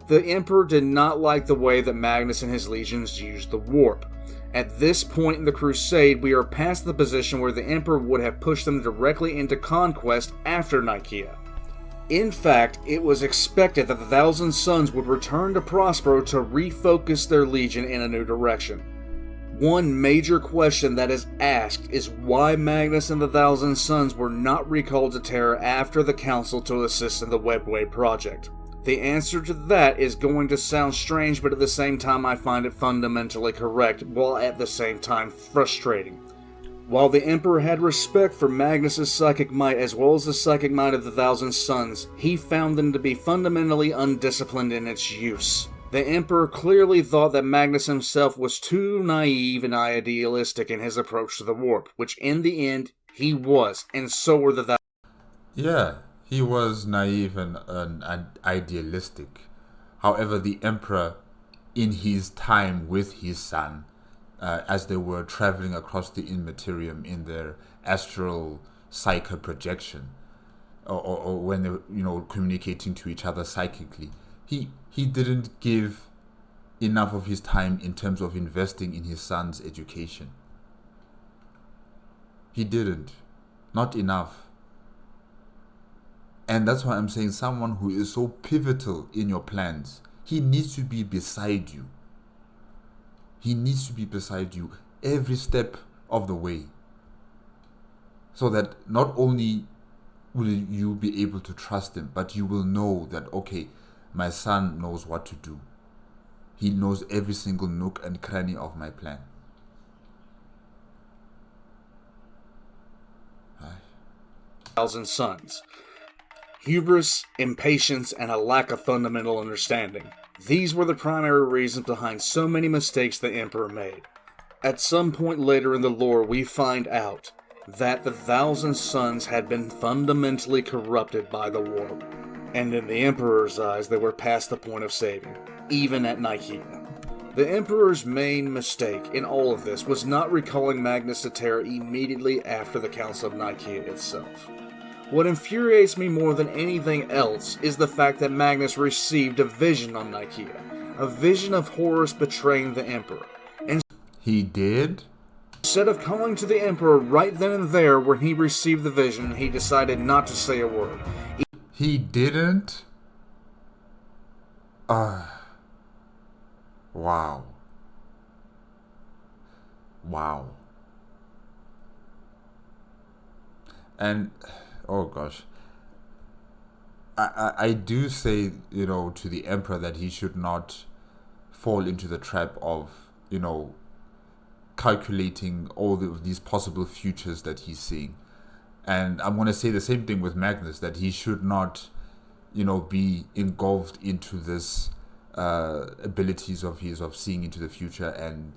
the Emperor did not like the way that Magnus and his legions used the warp. At this point in the Crusade, we are past the position where the Emperor would have pushed them directly into conquest after Nicaea. In fact, it was expected that the Thousand Sons would return to Prospero to refocus their legion in a new direction. One major question that is asked is why Magnus and the Thousand Sons were not recalled to Terra after the Council to assist in the Webway project. The answer to that is going to sound strange, but at the same time I find it fundamentally correct, while at the same time frustrating. While the Emperor had respect for Magnus' psychic might as well as the psychic might of the Thousand Sons, he found them to be fundamentally undisciplined in its use. The Emperor clearly thought that Magnus himself was too naive and idealistic in his approach to the warp, which in the end, he was, and so were the Yeah, he was naive and idealistic. However, the Emperor, in his time with his son, as they were traveling across the Immaterium in their astral psychic projection, or when they were, communicating to each other psychically, he didn't give enough of his time in terms of investing in his son's education. He didn't. Not enough. And that's why I'm saying someone who is so pivotal in your plans, he needs to be beside you. He needs to be beside you every step of the way. So that not only will you be able to trust him, but you will know that, okay, my son knows what to do. He knows every single nook and cranny of my plan. Thousand Sons. Hubris, impatience, and a lack of fundamental understanding. These were the primary reasons behind so many mistakes the Emperor made. At some point later in the lore, we find out that the Thousand Sons had been fundamentally corrupted by the warp, and in the Emperor's eyes, they were past the point of saving, even at Nicaea. The Emperor's main mistake in all of this was not recalling Magnus to Terra immediately after the Council of Nicaea itself. What infuriates me more than anything else is the fact that Magnus received a vision on Nicaea, a vision of Horus betraying the Emperor. And he did? Instead of calling to the Emperor right then and there when he received the vision, he decided not to say a word. He didn't? Wow. Wow. And oh gosh, I do say, to the Emperor that he should not fall into the trap of, calculating all these possible futures that he's seeing. And I'm going to say the same thing with Magnus, that he should not, be engulfed into this abilities of his of seeing into the future and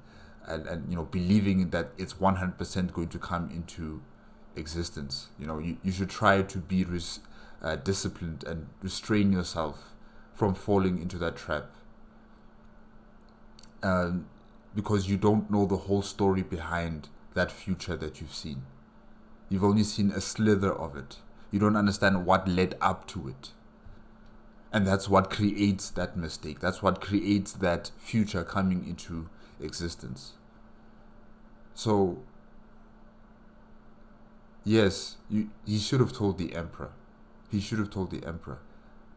believing that it's 100% going to come into existence. You should try to be disciplined and restrain yourself from falling into that trap. because you don't know the whole story behind that future that you've seen. You've only seen a slither of it. You don't understand what led up to it. And that's what creates that mistake. That's what creates that future coming into existence. So, yes, he should have told the Emperor. He should have told the Emperor.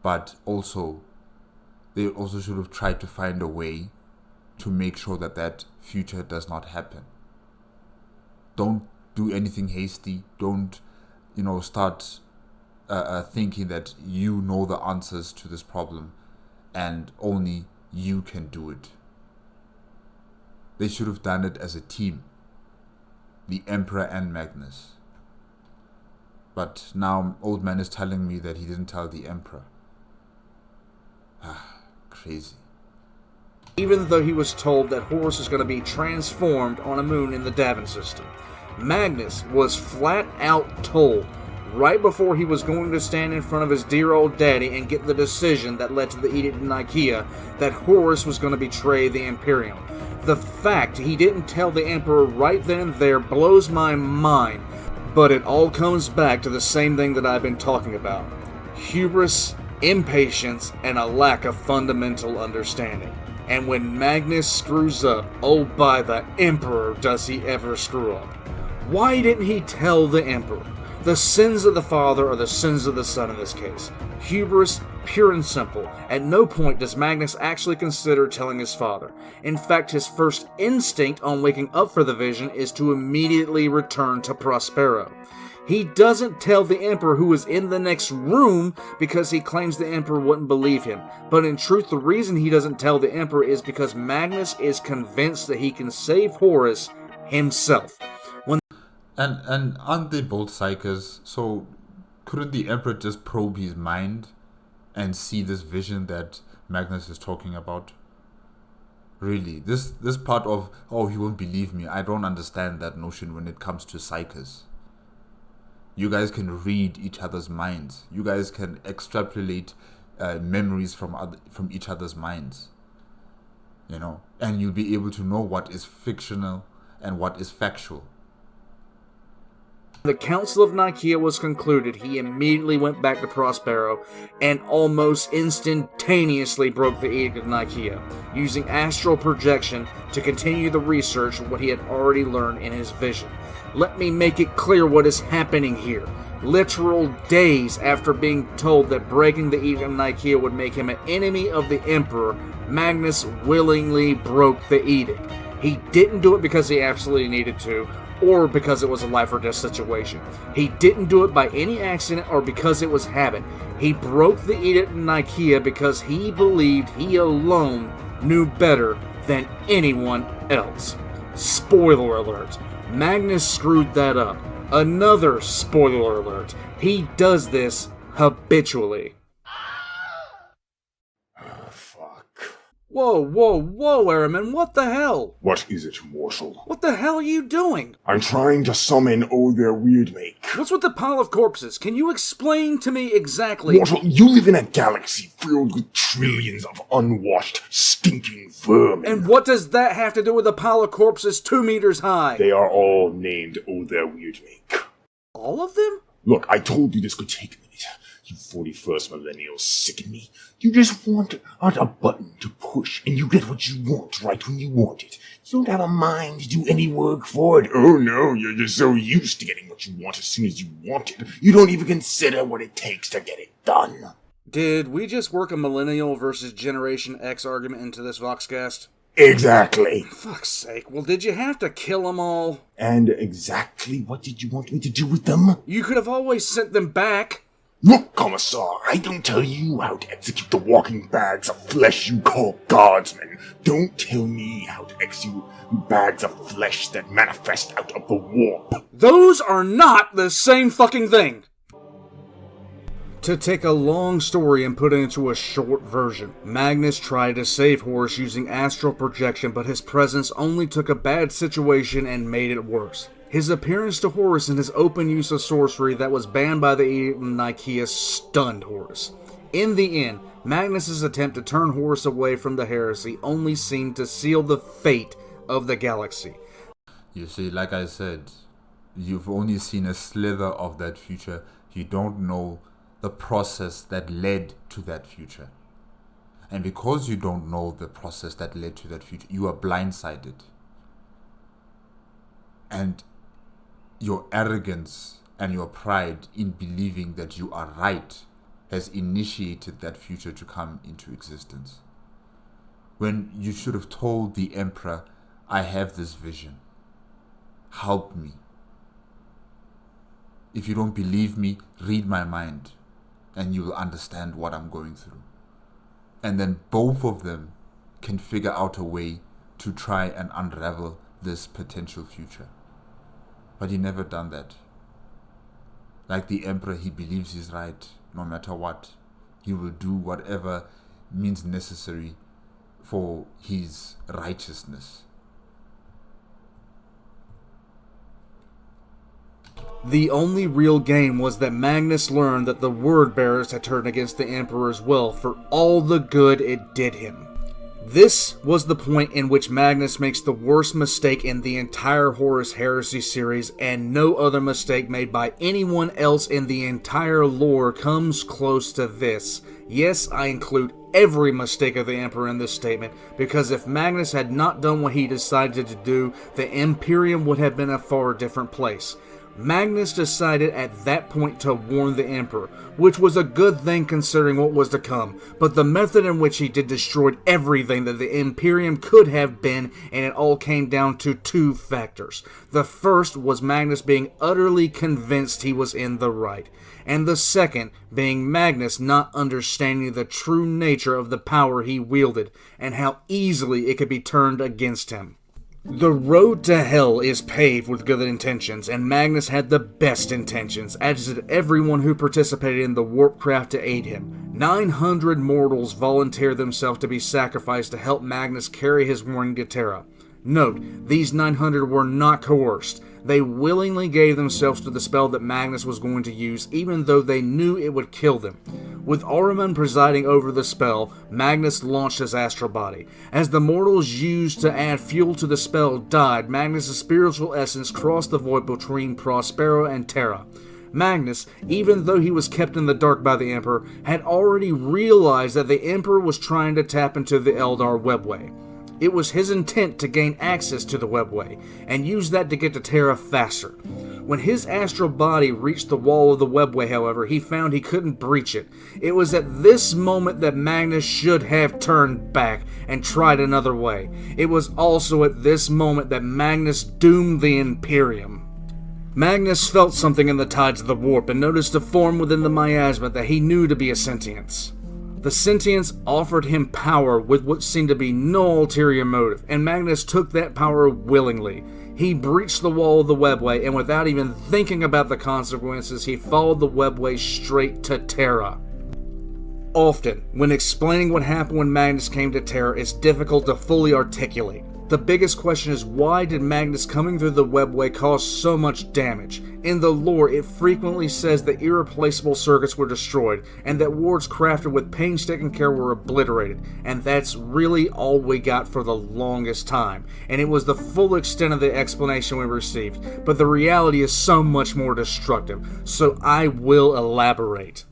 But also, they also should have tried to find a way to make sure that that future does not happen. Don't do anything hasty. Don't, start thinking that you know the answers to this problem and only you can do it. They should have done it as a team, the Emperor and Magnus. But now old man is telling me that he didn't tell the Emperor. Crazy. Even though he was told that Horus is going to be transformed on a moon in the Davin system, Magnus was flat out told right before he was going to stand in front of his dear old daddy and get the decision that led to the Edict of Nicaea that Horus was going to betray the Imperium. The fact he didn't tell the Emperor right then and there blows my mind, but it all comes back to the same thing that I've been talking about. Hubris, impatience, and a lack of fundamental understanding. And when Magnus screws up, oh by the Emperor does he ever screw up. Why didn't he tell the Emperor? The sins of the father are the sins of the son in this case. Hubris, pure and simple. At no point does Magnus actually consider telling his father. In fact, his first instinct on waking up for the vision is to immediately return to Prospero. He doesn't tell the Emperor who is in the next room because he claims the Emperor wouldn't believe him. But in truth, the reason he doesn't tell the Emperor is because Magnus is convinced that he can save Horus himself. And aren't they both psychers? So couldn't the Emperor just probe his mind and see this vision that Magnus is talking about? Really, this part of, he won't believe me, I don't understand that notion when it comes to psychers. You guys can read each other's minds. You guys can extrapolate memories from each other's minds. And you'll be able to know what is fictional and what is factual. The Council of Nicaea was concluded, he immediately went back to Prospero and almost instantaneously broke the Edict of Nicaea, using astral projection to continue the research of what he had already learned in his vision. Let me make it clear what is happening here. Literal days after being told that breaking the Edict of Nicaea would make him an enemy of the Emperor, Magnus willingly broke the edict. He didn't do it because he absolutely needed to, or because it was a life or death situation. He didn't do it by any accident or because it was habit. He broke the Edict of Nicaea because he believed he alone knew better than anyone else. Spoiler alert. Magnus screwed that up. Another spoiler alert. He does this habitually. Whoa, Airman, what the hell? What is it, mortal? What the hell are you doing? I'm trying to summon their weird make. What's with the pile of corpses? Can you explain to me exactly? Mortal, you live in a galaxy filled with trillions of unwashed, stinking vermin. And what does that have to do with a pile of corpses 2 meters high? They are all named their weird make. All of them? Look, I told you this could take a minute. You 41st millennials sicken me. You just want a button to push, and you get what you want right when you want it. You don't have a mind to do any work for it. Oh no, you're just so used to getting what you want as soon as you want it. You don't even consider what it takes to get it done. Did we just work a millennial versus Generation X argument into this Voxcast? Exactly. Fuck's sake, well did you have to kill them all? And exactly what did you want me to do with them? You could have always sent them back. Look, Commissar, I don't tell you how to execute the walking bags of flesh you call guardsmen. Don't tell me how to execute bags of flesh that manifest out of the warp. Those are not the same fucking thing! To take a long story and put it into a short version, Magnus tried to save Horus using astral projection, but his presence only took a bad situation and made it worse. His appearance to Horus and his open use of sorcery that was banned by the Edict of Nicaea stunned Horus. In the end, Magnus's attempt to turn Horus away from the heresy only seemed to seal the fate of the galaxy. You see, like I said, you've only seen a slither of that future. You don't know the process that led to that future. And because you don't know the process that led to that future, you are blindsided. And your arrogance and your pride in believing that you are right has initiated that future to come into existence. When you should have told the Emperor, I have this vision. Help me. If you don't believe me, read my mind and you will understand what I'm going through. And then both of them can figure out a way to try and unravel this potential future. But he never done that. Like the Emperor, he believes he's right. No matter what, he will do whatever means necessary for his righteousness. The only real gain was that Magnus learned that the Word Bearers had turned against the Emperor's will for all the good it did him. This was the point in which Magnus makes the worst mistake in the entire Horus Heresy series, and no other mistake made by anyone else in the entire lore comes close to this. Yes, I include every mistake of the Emperor in this statement, because if Magnus had not done what he decided to do, the Imperium would have been a far different place. Magnus decided at that point to warn the Emperor, which was a good thing considering what was to come, but the method in which he did destroyed everything that the Imperium could have been, and it all came down to two factors. The first was Magnus being utterly convinced he was in the right, and the second being Magnus not understanding the true nature of the power he wielded, and how easily it could be turned against him. The road to hell is paved with good intentions, and Magnus had the best intentions, as did everyone who participated in the warp craft to aid him. 900 mortals volunteered themselves to be sacrificed to help Magnus carry his warning to Terra. Note, these 900 were not coerced. They willingly gave themselves to the spell that Magnus was going to use, even though they knew it would kill them. With Ahriman presiding over the spell, Magnus launched his astral body. As the mortals used to add fuel to the spell died, Magnus' spiritual essence crossed the void between Prospero and Terra. Magnus, even though he was kept in the dark by the Emperor, had already realized that the Emperor was trying to tap into the Eldar webway. It was his intent to gain access to the webway, and use that to get to Terra faster. When his astral body reached the wall of the webway, however, he found he couldn't breach it. It was at this moment that Magnus should have turned back and tried another way. It was also at this moment that Magnus doomed the Imperium. Magnus felt something in the tides of the warp and noticed a form within the miasma that he knew to be a sentience. The sentience offered him power with what seemed to be no ulterior motive, and Magnus took that power willingly. He breached the wall of the webway, and without even thinking about the consequences, he followed the webway straight to Terra. Often, when explaining what happened when Magnus came to Terra, it's difficult to fully articulate. The biggest question is, why did Magnus coming through the webway cause so much damage? In the lore, it frequently says that irreplaceable circuits were destroyed, and that wards crafted with painstaking care were obliterated, and that's really all we got for the longest time, and it was the full extent of the explanation we received, but the reality is so much more destructive, so I will elaborate.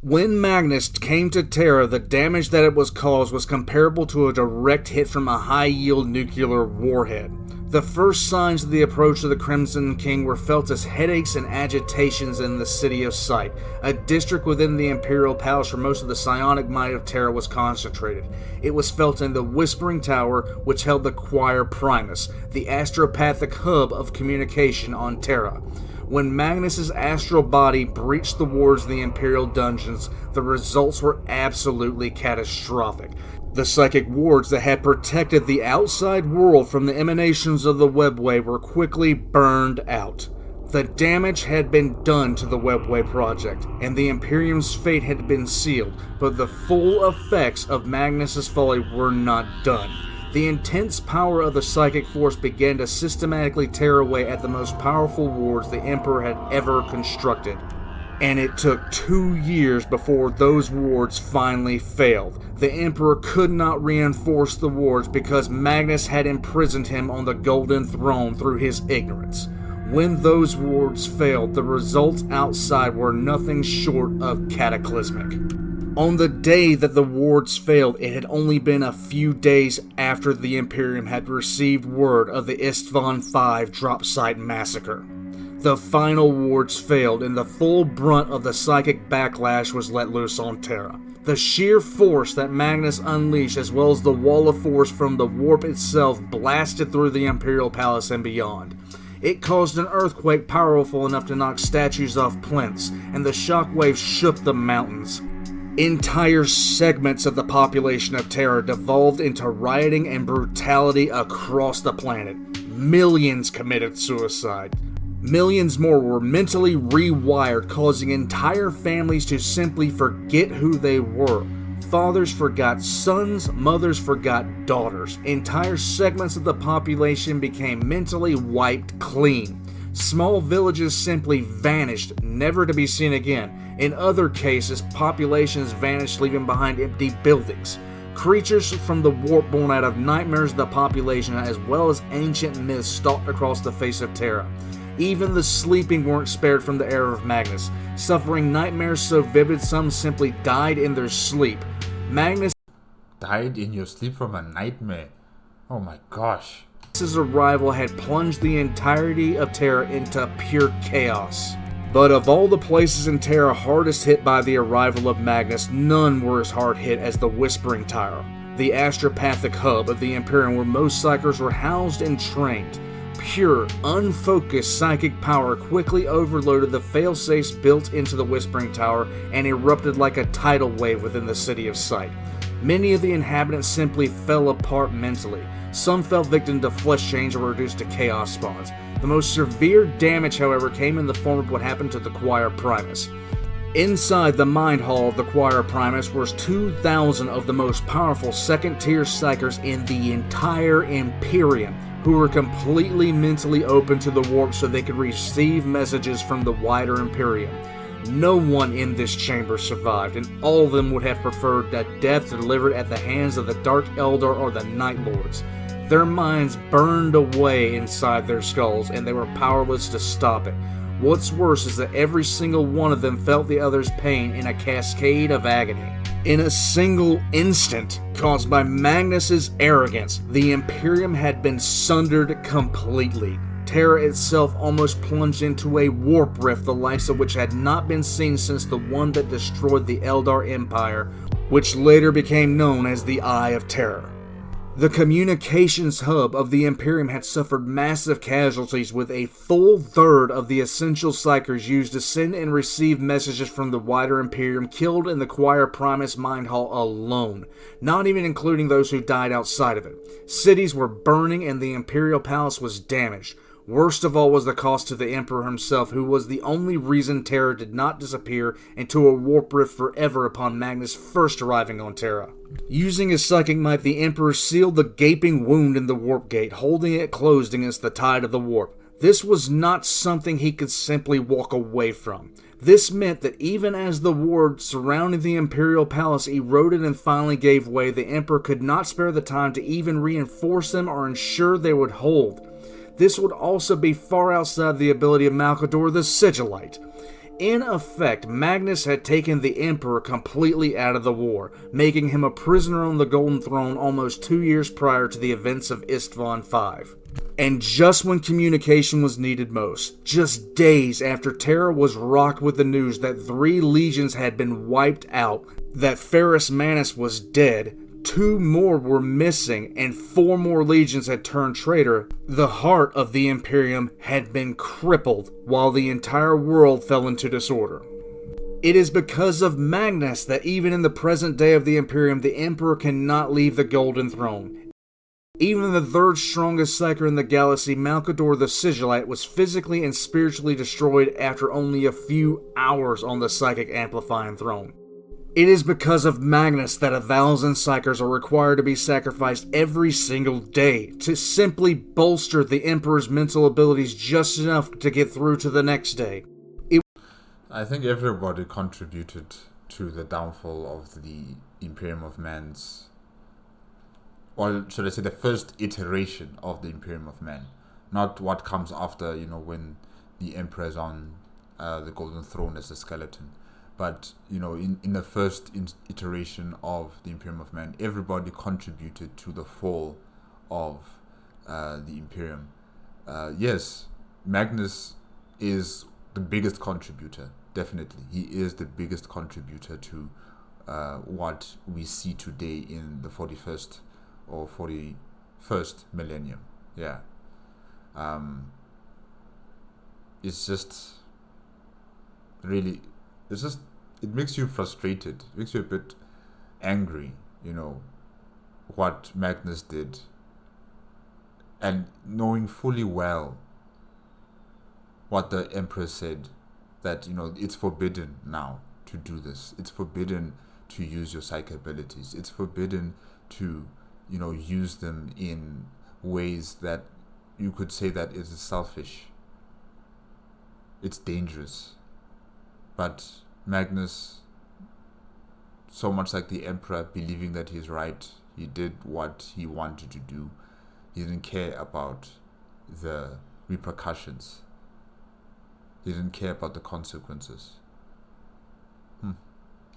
When Magnus came to Terra, the damage that it was caused was comparable to a direct hit from a high-yield nuclear warhead. The first signs of the approach of the Crimson King were felt as headaches and agitations in the City of Sight, a district within the Imperial Palace where most of the psionic might of Terra was concentrated. It was felt in the Whispering Tower, which held the Choir Primus, the astropathic hub of communication on Terra. When Magnus' astral body breached the wards of the Imperial dungeons, the results were absolutely catastrophic. The psychic wards that had protected the outside world from the emanations of the webway were quickly burned out. The damage had been done to the webway project, and the Imperium's fate had been sealed, but the full effects of Magnus' folly were not done. The intense power of the psychic force began to systematically tear away at the most powerful wards the Emperor had ever constructed. and it took 2 years before those wards finally failed. The Emperor could not reinforce the wards because Magnus had imprisoned him on the Golden Throne through his ignorance. When those wards failed, the results outside were nothing short of cataclysmic. On the day that the wards failed, it had only been a few days after the Imperium had received word of the Istvan V drop site massacre. The final wards failed, and the full brunt of the psychic backlash was let loose on Terra. The sheer force that Magnus unleashed, as well as the wall of force from the warp itself, blasted through the Imperial Palace and beyond. It caused an earthquake powerful enough to knock statues off plinths, and the shockwaves shook the mountains. Entire segments of the population of Terra devolved into rioting and brutality across the planet. Millions committed suicide. Millions more were mentally rewired, causing entire families to simply forget who they were. Fathers forgot sons, mothers forgot daughters. Entire segments of the population became mentally wiped clean. Small villages simply vanished, never to be seen again. In other cases, populations vanished, leaving behind empty buildings. Creatures from the warp born out of nightmares of the population, as well as ancient myths, stalked across the face of Terra. Even the sleeping weren't spared from the error of Magnus, suffering nightmares so vivid some simply died in their sleep. Magnus Died in your sleep from a nightmare? Oh my gosh. His arrival had plunged the entirety of Terra into pure chaos. But of all the places in Terra hardest hit by the arrival of Magnus, none were as hard hit as the Whispering Tower, the astropathic hub of the Imperium where most psychers were housed and trained. Pure, unfocused psychic power quickly overloaded the failsafes built into the Whispering Tower and erupted like a tidal wave within the city of Sight. Many of the inhabitants simply fell apart mentally. Some fell victim to flesh change or were reduced to chaos spawns. The most severe damage, however, came in the form of what happened to the Choir Primus. Inside the Mind Hall of the Choir Primus was 2,000 of the most powerful second-tier psychers in the entire Imperium, who were completely mentally open to the warp so they could receive messages from the wider Imperium. No one in this chamber survived, and all of them would have preferred that death delivered at the hands of the Dark Eldar or the Night Lords. Their minds burned away inside their skulls, and they were powerless to stop it. What's worse is that every single one of them felt the other's pain in a cascade of agony. In a single instant, caused by Magnus's arrogance, the Imperium had been sundered completely. Terra itself almost plunged into a warp rift, the likes of which had not been seen since the one that destroyed the Eldar Empire, which later became known as the Eye of Terror. The communications hub of the Imperium had suffered massive casualties, with a full third of the essential psychers used to send and receive messages from the wider Imperium killed in the Choir Primus Mind Hall alone, not even including those who died outside of it. Cities were burning and the Imperial Palace was damaged. Worst of all was the cost to the Emperor himself, who was the only reason Terra did not disappear into a warp rift forever upon Magnus first arriving on Terra. Using his psychic might, the Emperor sealed the gaping wound in the warp gate, holding it closed against the tide of the warp. This was not something he could simply walk away from. This meant that even as the wards surrounding the Imperial Palace eroded and finally gave way, the Emperor could not spare the time to even reinforce them or ensure they would hold. This would also be far outside the ability of Malcador the Sigillite. In effect, Magnus had taken the Emperor completely out of the war, making him a prisoner on the Golden Throne almost 2 years prior to the events of Istvan V. And just when communication was needed most, just days after Terra was rocked with the news that 3 legions had been wiped out, that Ferrus Manus was dead, 2 more were missing, and 4 more legions had turned traitor, the heart of the Imperium had been crippled while the entire world fell into disorder. It is because of Magnus that even in the present day of the Imperium, the Emperor cannot leave the Golden Throne. Even the 3rd strongest psyker in the galaxy, Malcador the Sigillite, was physically and spiritually destroyed after only a few hours on the psychic amplifying throne. It is because of Magnus that 1,000 psychers are required to be sacrificed every single day to simply bolster the Emperor's mental abilities just enough to get through to the next day. I think everybody contributed to the downfall of the Imperium of Man's, or should I say the first iteration of the Imperium of Man, not what comes after, when the Emperor is on the Golden Throne as a skeleton. But, in the first iteration of the Imperium of Man, everybody contributed to the fall of the Imperium. Yes, Magnus is the biggest contributor, definitely. He is the biggest contributor to what we see today in the 41st or 41st millennium. Yeah. It's just really, it makes you frustrated, it makes you a bit angry, what Magnus did, and knowing fully well what the Emperor said, that it's forbidden now to do this. It's forbidden to use your psych abilities. It's forbidden to use them in ways that you could say that it is selfish. It's dangerous. But Magnus, so much like the Emperor, believing that he's right, he did what he wanted to do. He didn't care about the repercussions. He didn't care about the consequences.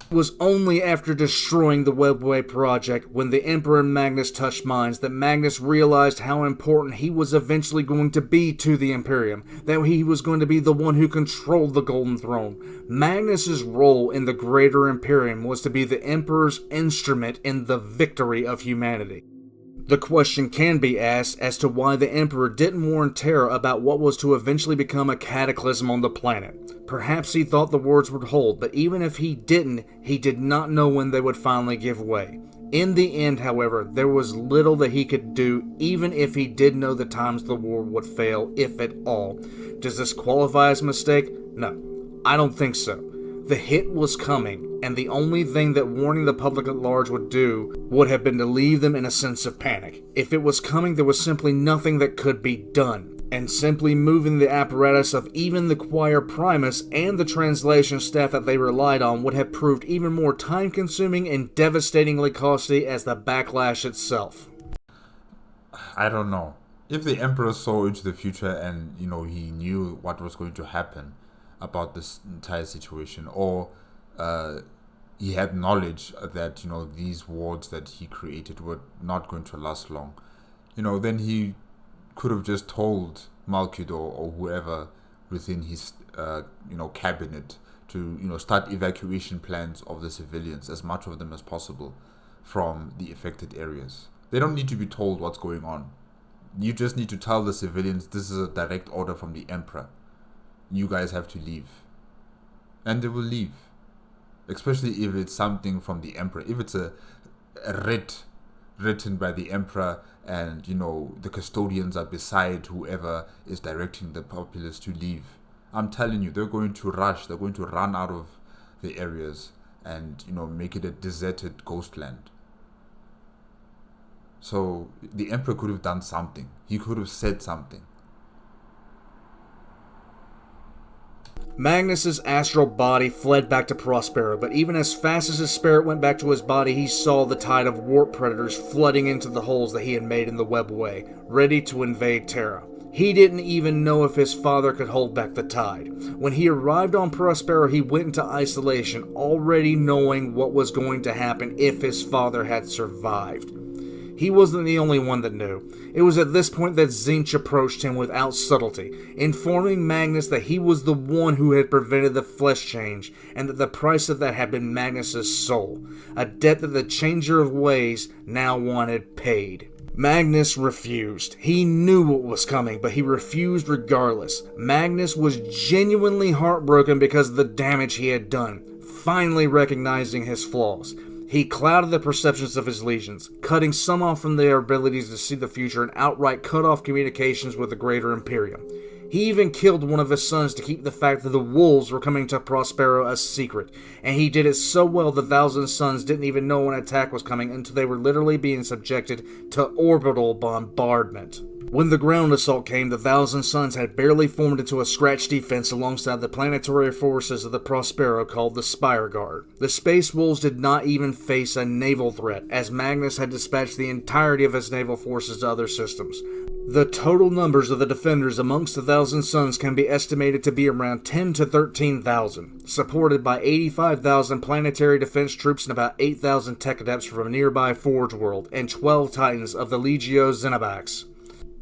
It was only after destroying the Webway project, when the Emperor and Magnus touched minds, that Magnus realized how important he was eventually going to be to the Imperium, that he was going to be the one who controlled the Golden Throne. Magnus's role in the greater Imperium was to be the Emperor's instrument in the victory of humanity. The question can be asked as to why the Emperor didn't warn Terra about what was to eventually become a cataclysm on the planet. Perhaps he thought the words would hold, but even if he didn't, he did not know when they would finally give way. In the end, however, there was little that he could do, even if he did know the times the war would fail, if at all. Does this qualify as a mistake? No, I don't think so. The hit was coming, and the only thing that warning the public at large would do would have been to leave them in a sense of panic. If it was coming, there was simply nothing that could be done, and simply moving the apparatus of even the Choir Primus and the translation staff that they relied on would have proved even more time-consuming and devastatingly costly as the backlash itself. I don't know. If the Emperor saw into the future and, he knew what was going to happen about this entire situation, or he had knowledge that these wards that he created were not going to last long, then he could have just told Malkidor or whoever within his cabinet to start evacuation plans of the civilians, as much of them as possible, from the affected areas. They don't need to be told what's going on. You just need to tell the civilians, this is a direct order from the Emperor. You guys have to leave. And they will leave. Especially if it's something from the Emperor. If it's a writ written by the Emperor and, the custodians are beside whoever is directing the populace to leave. I'm telling you, they're going to rush. They're going to run out of the areas and, make it a deserted ghost land. So the Emperor could have done something. He could have said something. Magnus's astral body fled back to Prospero, but even as fast as his spirit went back to his body, he saw the tide of warp predators flooding into the holes that he had made in the webway, ready to invade Terra. He didn't even know if his father could hold back the tide. When he arrived on Prospero, he went into isolation, already knowing what was going to happen if his father had survived. He wasn't the only one that knew. It was at this point that Tzeentch approached him without subtlety, informing Magnus that he was the one who had prevented the flesh change, and that the price of that had been Magnus's soul, a debt that the Changer of Ways now wanted paid. Magnus refused. He knew what was coming, but he refused regardless. Magnus was genuinely heartbroken because of the damage he had done, finally recognizing his flaws. He clouded the perceptions of his legions, cutting some off from their abilities to see the future and outright cut off communications with the greater Imperium. He even killed one of his sons to keep the fact that the wolves were coming to Prospero a secret, and he did it so well the Thousand Sons didn't even know an attack was coming until they were literally being subjected to orbital bombardment. When the ground assault came, the Thousand Suns had barely formed into a scratch defense alongside the planetary forces of the Prospero called the Spire Guard. The Space Wolves did not even face a naval threat, as Magnus had dispatched the entirety of his naval forces to other systems. The total numbers of the defenders amongst the Thousand Suns can be estimated to be around 10 to 13,000, supported by 85,000 planetary defense troops and about 8,000 tech adepts from a nearby Forge world, and 12 Titans of the Legio Xenobax.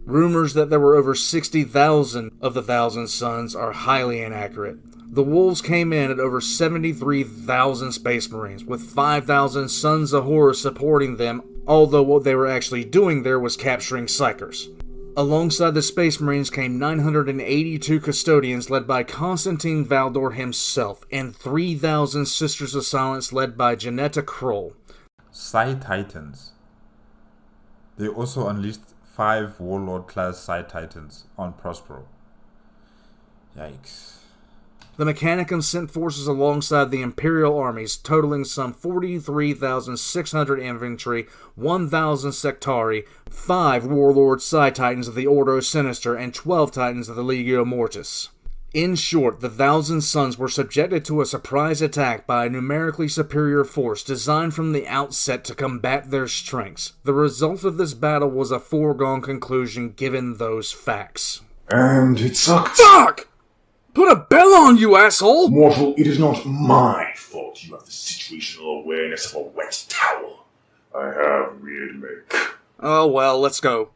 Rumors that there were over 60,000 of the Thousand Suns are highly inaccurate. The Wolves came in at over 73,000 Space Marines, with 5,000 Sons of Horus supporting them, although what they were actually doing there was capturing Psychers. Alongside the Space Marines came 982 Custodians led by Constantine Valdor himself, and 3,000 Sisters of Silence led by Janetta Kroll. Psi Titans. They also unleashed 5 Warlord-class Psi Titans on Prospero. Yikes. The Mechanicum sent forces alongside the Imperial armies, totaling some 43,600 infantry, 1,000 Sectari, 5 Warlord Psi Titans of the Ordo Sinister, and 12 Titans of the Legio Mortis. In short, the Thousand Suns were subjected to a surprise attack by a numerically superior force designed from the outset to combat their strengths. The result of this battle was a foregone conclusion given those facts. And it sucked. Fuck! Put a bell on, you asshole! Mortal, it is not my fault you have the situational awareness of a wet towel. I have weird make. Oh well, let's go.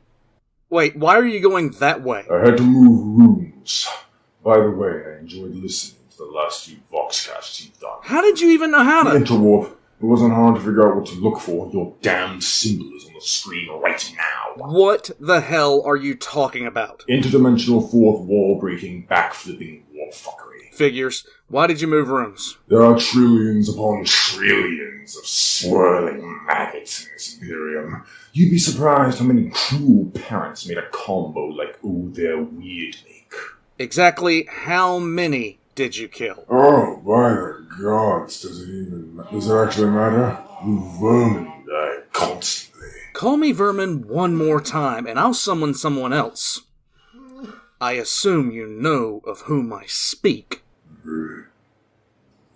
Wait, why are you going that way? I had to move rooms. By the way, I enjoyed listening to the last few Voxcasts you've done. How did you even know how to... Interwarp. It wasn't hard to figure out what to look for. Your damned symbol is on the screen right now. What the hell are you talking about? Interdimensional fourth wall-breaking, backflipping war fuckery. Figures. Why did you move rooms? There are trillions upon trillions of swirling maggots in this Imperium. You'd be surprised how many cruel parents made a combo like, oh, they're weird make. Exactly how many did you kill? Oh, by the gods, does it actually matter? You vermin die constantly. Call me vermin one more time, and I'll summon someone else. I assume you know of whom I speak.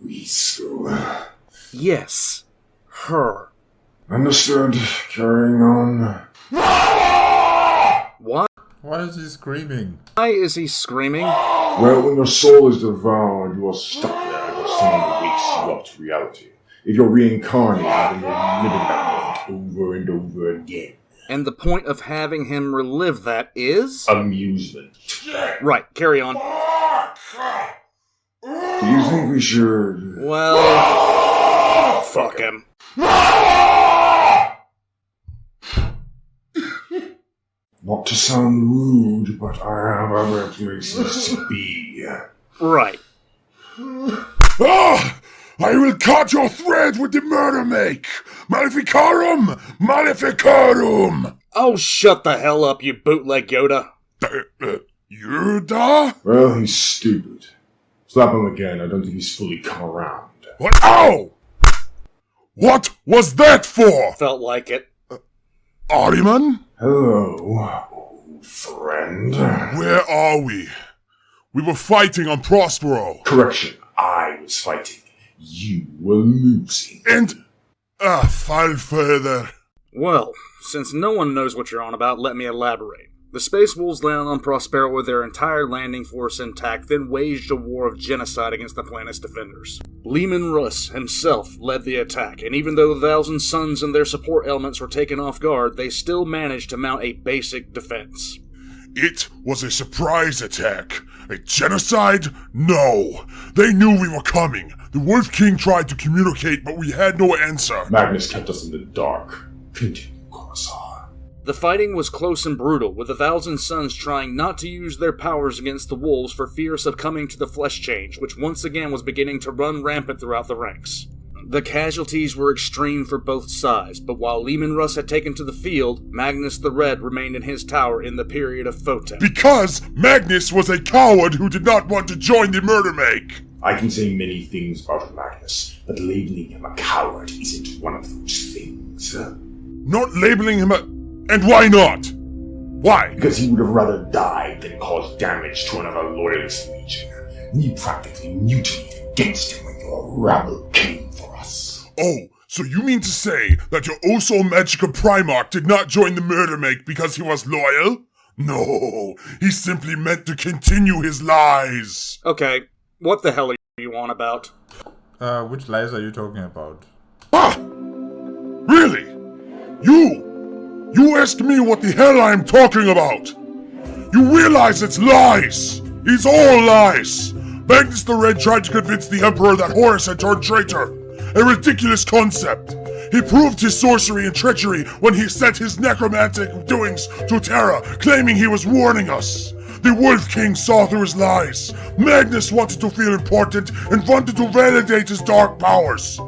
Weasel. Yes, her. Understood. Carrying on. What? Why is he screaming? Why is he screaming? Well, when your soul is devoured, you are stuck there until someone wakes you up to reality. If you're reincarnated, then you're living that moment over and over again. And the point of having him relive that is? Amusement. Right, carry on. Do you think we should... Well... fuck him. Not to sound rude, but I have other places to be. Right. Ah! I will cut your thread with the murder make! Maleficarum! Maleficarum! Oh, shut the hell up, you bootleg Yoda. Yoda? Well, he's stupid. Slap him again, I don't think he's fully come around. What? Ow! What was that for? Felt like it. Ahriman? Hello, old friend. Where are we? We were fighting on Prospero. Correction, I was fighting. You were losing. And... fall further. Well, since no one knows what you're on about, let me elaborate. The Space Wolves landed on Prospero with their entire landing force intact, then waged a war of genocide against the planet's defenders. Leman Russ himself led the attack, and even though the Thousand Suns and their support elements were taken off guard, they still managed to mount a basic defense. It was a surprise attack. A genocide? No. They knew we were coming. The Wolf King tried to communicate, but we had no answer. Magnus kept us in the dark. Continue, Commissar. The fighting was close and brutal, with the Thousand Suns trying not to use their powers against the Wolves for fear of succumbing to the flesh change, which once again was beginning to run rampant throughout the ranks. The casualties were extreme for both sides, but while Leman Russ had taken to the field, Magnus the Red remained in his tower in the period of Photon. Because Magnus was a coward who did not want to join the murder make. I can say many things about Magnus, but labeling him a coward isn't one of those things. Not labeling him a... And why not? Why? Because he would have rather died than cause damage to another loyalist legion. We practically mutinied against him when your rabble came for us. Oh, so you mean to say that your oh-so-magical Primarch did not join the murder make because he was loyal? No, he simply meant to continue his lies. Okay, what the hell are you on about? Which lies are you talking about? Ah! Really? You asked me what the hell I'm talking about. You realize it's lies. It's all lies. Magnus the Red tried to convince the Emperor that Horus had turned traitor. A ridiculous concept. He proved his sorcery and treachery when he sent his necromantic doings to Terra, claiming he was warning us. The Wolf King saw through his lies. Magnus wanted to feel important and wanted to validate his dark powers.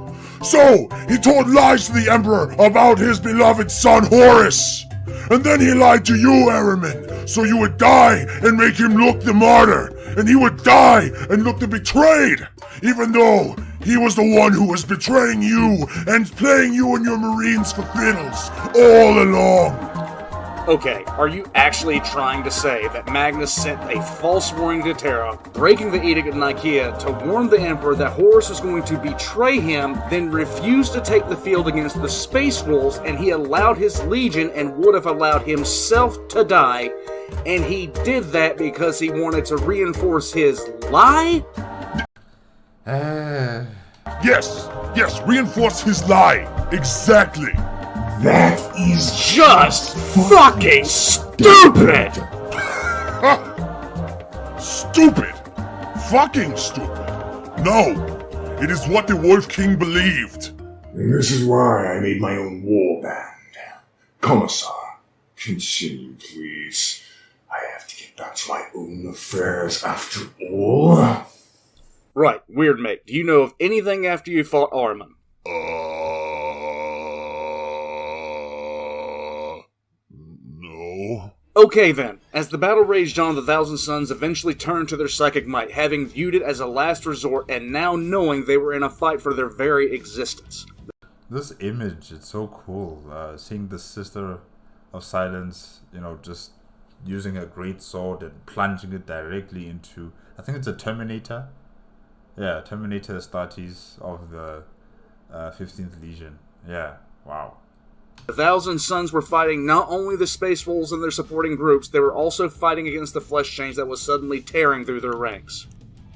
So, he told lies to the Emperor about his beloved son Horus. And then he lied to you, Aramin, so you would die and make him look the martyr. And he would die and look the betrayed, even though he was the one who was betraying you and playing you and your Marines for fiddles all along. Okay, are you actually trying to say that Magnus sent a false warning to Terra, breaking the edict of Nicaea to warn the Emperor that Horus was going to betray him, then refused to take the field against the Space Wolves, and he allowed his legion and would have allowed himself to die, and he did that because he wanted to reinforce his lie? Yes, reinforce his lie. Exactly. That is Just fucking stupid! Stupid. Fucking stupid. No, it is what the Wolf King believed. And this is why I made my own war band. Commissar, continue, please. I have to get back to my own affairs after all. Right, weird mate. Do you know of anything after you fought Armin? No. Okay then, as the battle raged on, the Thousand Sons eventually turned to their psychic might, having viewed it as a last resort and now knowing they were in a fight for their very existence. This image, it's so cool. Seeing the Sister of Silence, just using a great sword and plunging it directly into, I think it's a Terminator. Yeah, Terminator Astartes of the 15th Legion. Yeah, wow. The Thousand Sons were fighting not only the Space Wolves and their supporting groups, they were also fighting against the flesh change that was suddenly tearing through their ranks.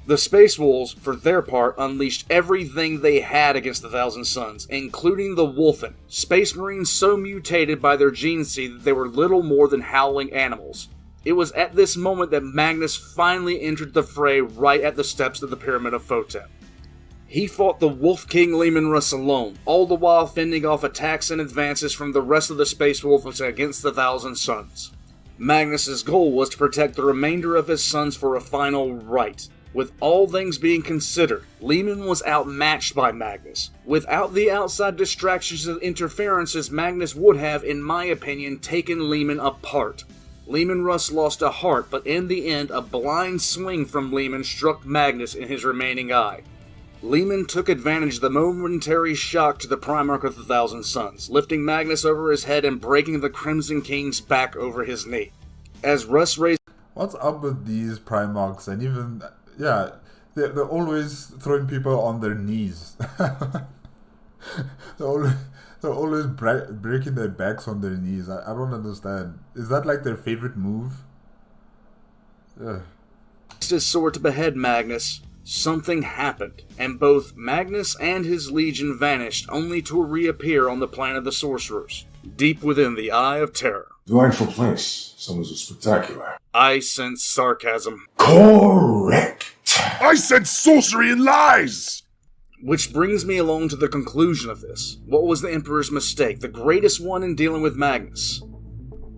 The Space Wolves, for their part, unleashed everything they had against the Thousand Sons, including the Wolfen, Space Marines so mutated by their gene seed that they were little more than howling animals. It was at this moment that Magnus finally entered the fray right at the steps of the Pyramid of Photep. He fought the Wolf King Leman Russ alone, all the while fending off attacks and advances from the rest of the Space Wolves against the Thousand Sons. Magnus's goal was to protect the remainder of his sons for a final right. With all things being considered, Leman was outmatched by Magnus. Without the outside distractions and interferences, Magnus would have, in my opinion, taken Leman apart. Leman Russ lost a heart, but in the end, a blind swing from Leman struck Magnus in his remaining eye. Leman took advantage of the momentary shock to the Primarch of the Thousand Sons, lifting Magnus over his head and breaking the Crimson King's back over his knee. As Russ raised... What's up with these Primarchs? And even, yeah, they're always throwing people on their knees. they're always breaking their backs on their knees. I don't understand. Is that like their favorite move? Ugh. His sword to behead Magnus. Something happened, and both Magnus and his legion vanished, only to reappear on the planet of the Sorcerers, deep within the Eye of Terror. Delightful place. Some is spectacular. I sense sarcasm. Correct. I said sorcery and lies! Which brings me along to the conclusion of this. What was the Emperor's mistake, the greatest one in dealing with Magnus?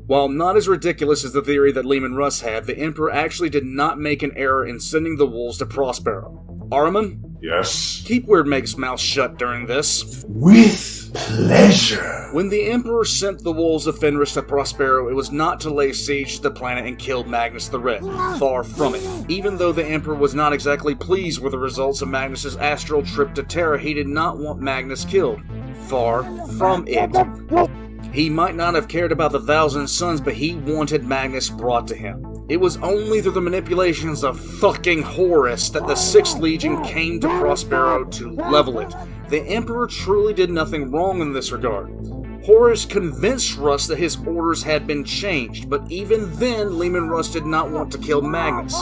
While not as ridiculous as the theory that Leman Russ had, the Emperor actually did not make an error in sending the wolves to Prospero. Armin? Yes? Keep Weirdmake's mouth shut during this. With pleasure. When the Emperor sent the wolves of Fenris to Prospero, it was not to lay siege to the planet and kill Magnus the Red. Far from it. Even though the Emperor was not exactly pleased with the results of Magnus's astral trip to Terra, he did not want Magnus killed. Far from it. He might not have cared about the 1,000 Suns, but he wanted Magnus brought to him. It was only through the manipulations of fucking Horus that the 6th Legion came to Prospero to level it. The Emperor truly did nothing wrong in this regard. Horus convinced Russ that his orders had been changed, but even then, Leman Russ did not want to kill Magnus.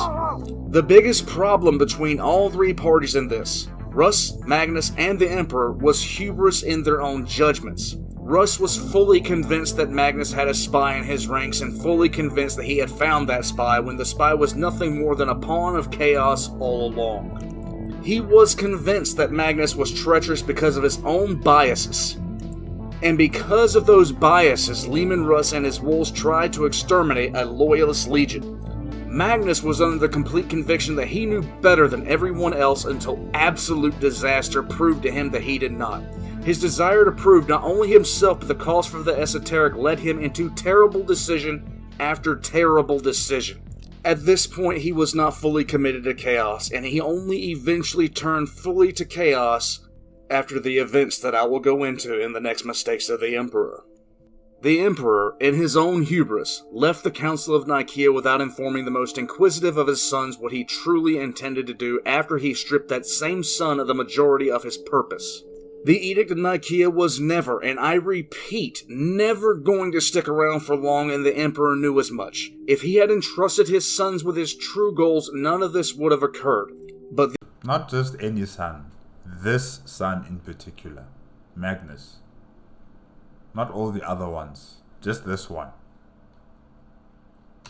The biggest problem between all 3 parties in this, Russ, Magnus, and the Emperor, was hubris in their own judgments. Russ was fully convinced that Magnus had a spy in his ranks and fully convinced that he had found that spy when the spy was nothing more than a pawn of chaos all along. He was convinced that Magnus was treacherous because of his own biases. And because of those biases, Leman Russ and his wolves tried to exterminate a loyalist legion. Magnus was under the complete conviction that he knew better than everyone else until absolute disaster proved to him that he did not. His desire to prove not only himself but the cause for the esoteric led him into terrible decision after terrible decision. At this point, he was not fully committed to chaos, and he only eventually turned fully to chaos after the events that I will go into in the next mistakes of the Emperor. The Emperor, in his own hubris, left the Council of Nicaea without informing the most inquisitive of his sons what he truly intended to do after he stripped that same son of the majority of his purpose. The Edict of Nicaea was never, and I repeat, never going to stick around for long, and the Emperor knew as much. If he had entrusted his sons with his true goals, none of this would have occurred. But not just any son, this son in particular, Magnus. Not all the other ones, just this one.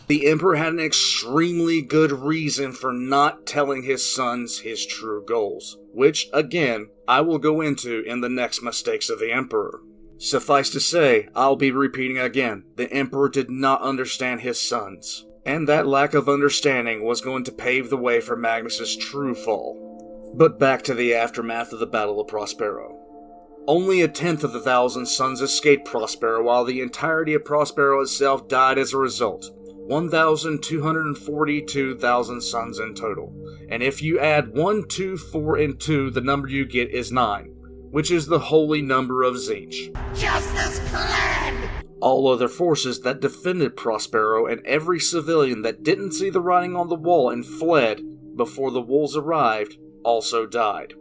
The Emperor had an extremely good reason for not telling his sons his true goals, which, again, I will go into in the next mistakes of the Emperor. Suffice to say, I'll be repeating again, the Emperor did not understand his sons, and that lack of understanding was going to pave the way for Magnus's true fall. But back to the aftermath of the Battle of Prospero. Only 1/10 of the 1,000 Suns escaped Prospero, while the entirety of Prospero itself died as a result. 1,242,000 Suns in total. And if you add 1, 2, 4, and 2, the number you get is 9, which is the holy number of Tzeentch. Justice Clan! All other forces that defended Prospero and every civilian that didn't see the writing on the wall and fled before the wolves arrived also died.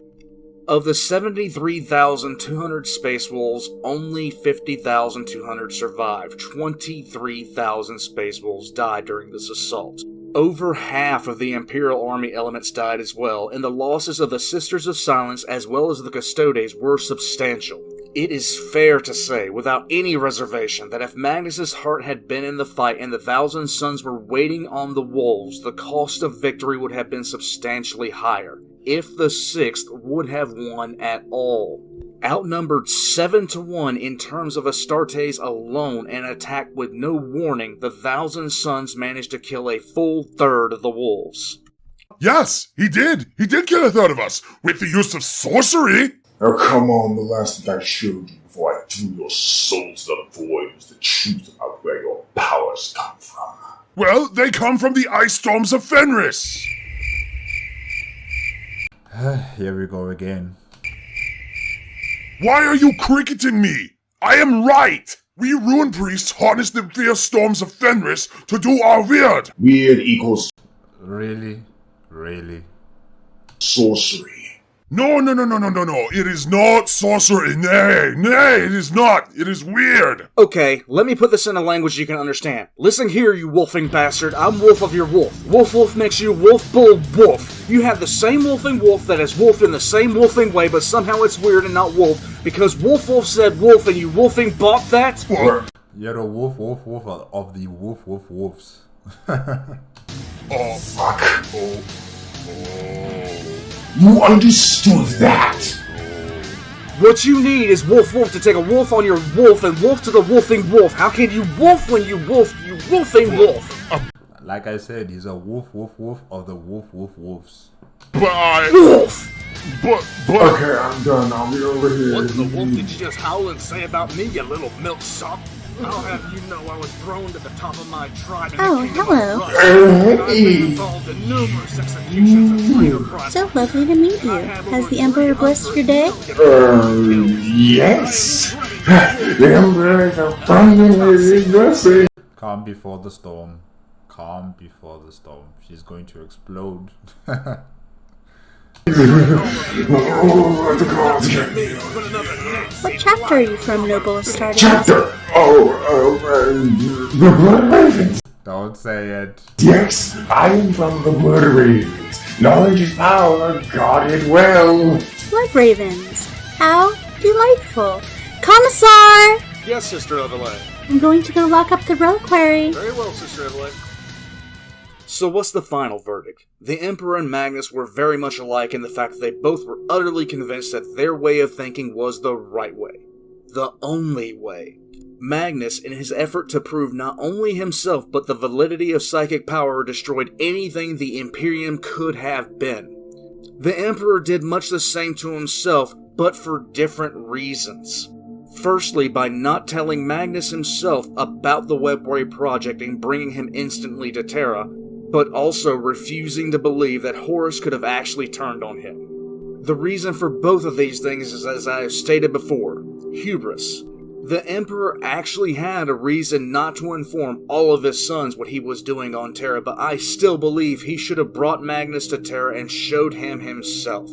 Of the 73,200 space wolves, only 50,200 survived. 23,000 space wolves died during this assault. Over half of the Imperial Army elements died as well, and the losses of the Sisters of Silence as well as the Custodes were substantial. It is fair to say, without any reservation, that if Magnus's heart had been in the fight and the 1,000 Suns were waiting on the wolves, the cost of victory would have been substantially higher, if the 6th would have won at all. Outnumbered 7-1 in terms of Astartes alone and attacked with no warning, the 1,000 Suns managed to kill a full third of the wolves. Yes, he did. He did kill a third of us with the use of sorcery. Oh, come on, the last thing I showed you before I threw your souls to the void was the truth about where your powers come from. Well, they come from the ice storms of Fenris. Here we go again. Why are you cricketing me? I am right. We rune priests harness the fierce storms of Fenris to do our weird. Weird equals Really? Really? sorcery. No. It is not sorcery. Nay, it is not. It is weird. Okay, let me put this in a language you can understand. Listen here, you wolfing bastard. I'm wolf of your wolf. Wolf makes you wolf bull wolf. You have the same wolfing wolf that has wolfed in the same wolfing way, but somehow it's weird and not wolf, because wolf said wolf and you wolfing bought that? What? You're a wolf of the wolves. Oh, Fuck. You understood that? What you need is wolf to take a wolf on your wolf and wolf to the wolfing wolf. How can you wolf when you wolf, you wolfing wolf? Like I said, he's a wolf of the wolves. but I... Wolf! But... Okay, I'm done. I'll be over here. What the wolf did you just howl and say about me, you little milksop? I'll have you know I was thrown to the top of my tribe in the kingdom hello. of Rust. I've been involved in numerous executions and freedom projects. So lovely to meet you. Has the Emperor blessed your day? Yes. The Emperor is abundantly regressing. Calm before the storm. Calm before the storm. She's going to explode. What chapter are you from, noble Astartes? Chapter! The Blood Ravens. Don't say it. Yes, I am from the Blood Ravens. Knowledge is power, guard it well. Blood Ravens. How delightful. Commissar! Yes, Sister Evelyn. I'm going to go lock up the reliquary. Very well, Sister Evelyn. So what's the final verdict? The Emperor and Magnus were very much alike in the fact that they both were utterly convinced that their way of thinking was the right way. The only way. Magnus, in his effort to prove not only himself but the validity of psychic power, destroyed anything the Imperium could have been. The Emperor did much the same to himself, but for different reasons. Firstly, by not telling Magnus himself about the Webway project and bringing him instantly to Terra, but also refusing to believe that Horus could have actually turned on him. The reason for both of these things is, as I have stated before, hubris. The Emperor actually had a reason not to inform all of his sons what he was doing on Terra, but I still believe he should have brought Magnus to Terra and showed him himself.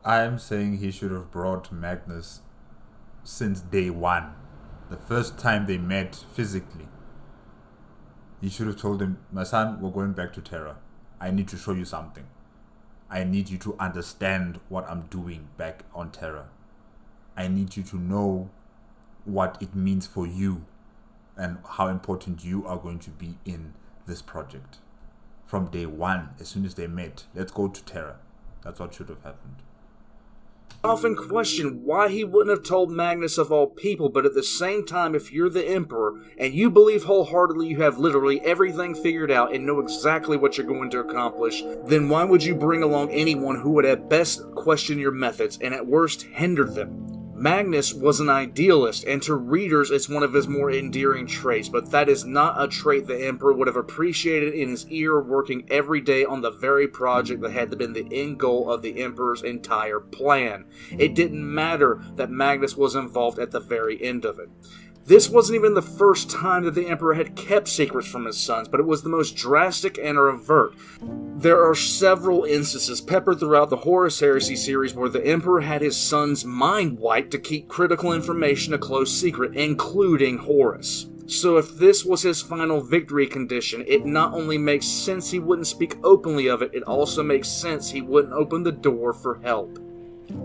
I am saying he should have brought Magnus since day one. The first time they met physically. He should have told him, my son, we're going back to Terra. I need to show you something. I need you to understand what I'm doing back on Terra. I need you to know what it means for you and how important you are going to be in this project. From day one, as soon as they met, let's go to Terra. That's what should have happened. I often question why he wouldn't have told Magnus of all people, but at the same time, if you're the Emperor, and you believe wholeheartedly you have literally everything figured out and know exactly what you're going to accomplish, then why would you bring along anyone who would at best question your methods and at worst hinder them? Magnus was an idealist, and to readers it's one of his more endearing traits, but that is not a trait the Emperor would have appreciated in his ear working every day on the very project that had been the end goal of the Emperor's entire plan. It didn't matter that Magnus was involved at the very end of it. This wasn't even the first time that the Emperor had kept secrets from his sons, but it was the most drastic and overt. There are several instances peppered throughout the Horus Heresy series where the Emperor had his sons mind wiped to keep critical information a close secret, including Horus. So if this was his final victory condition, it not only makes sense he wouldn't speak openly of it, it also makes sense he wouldn't open the door for help.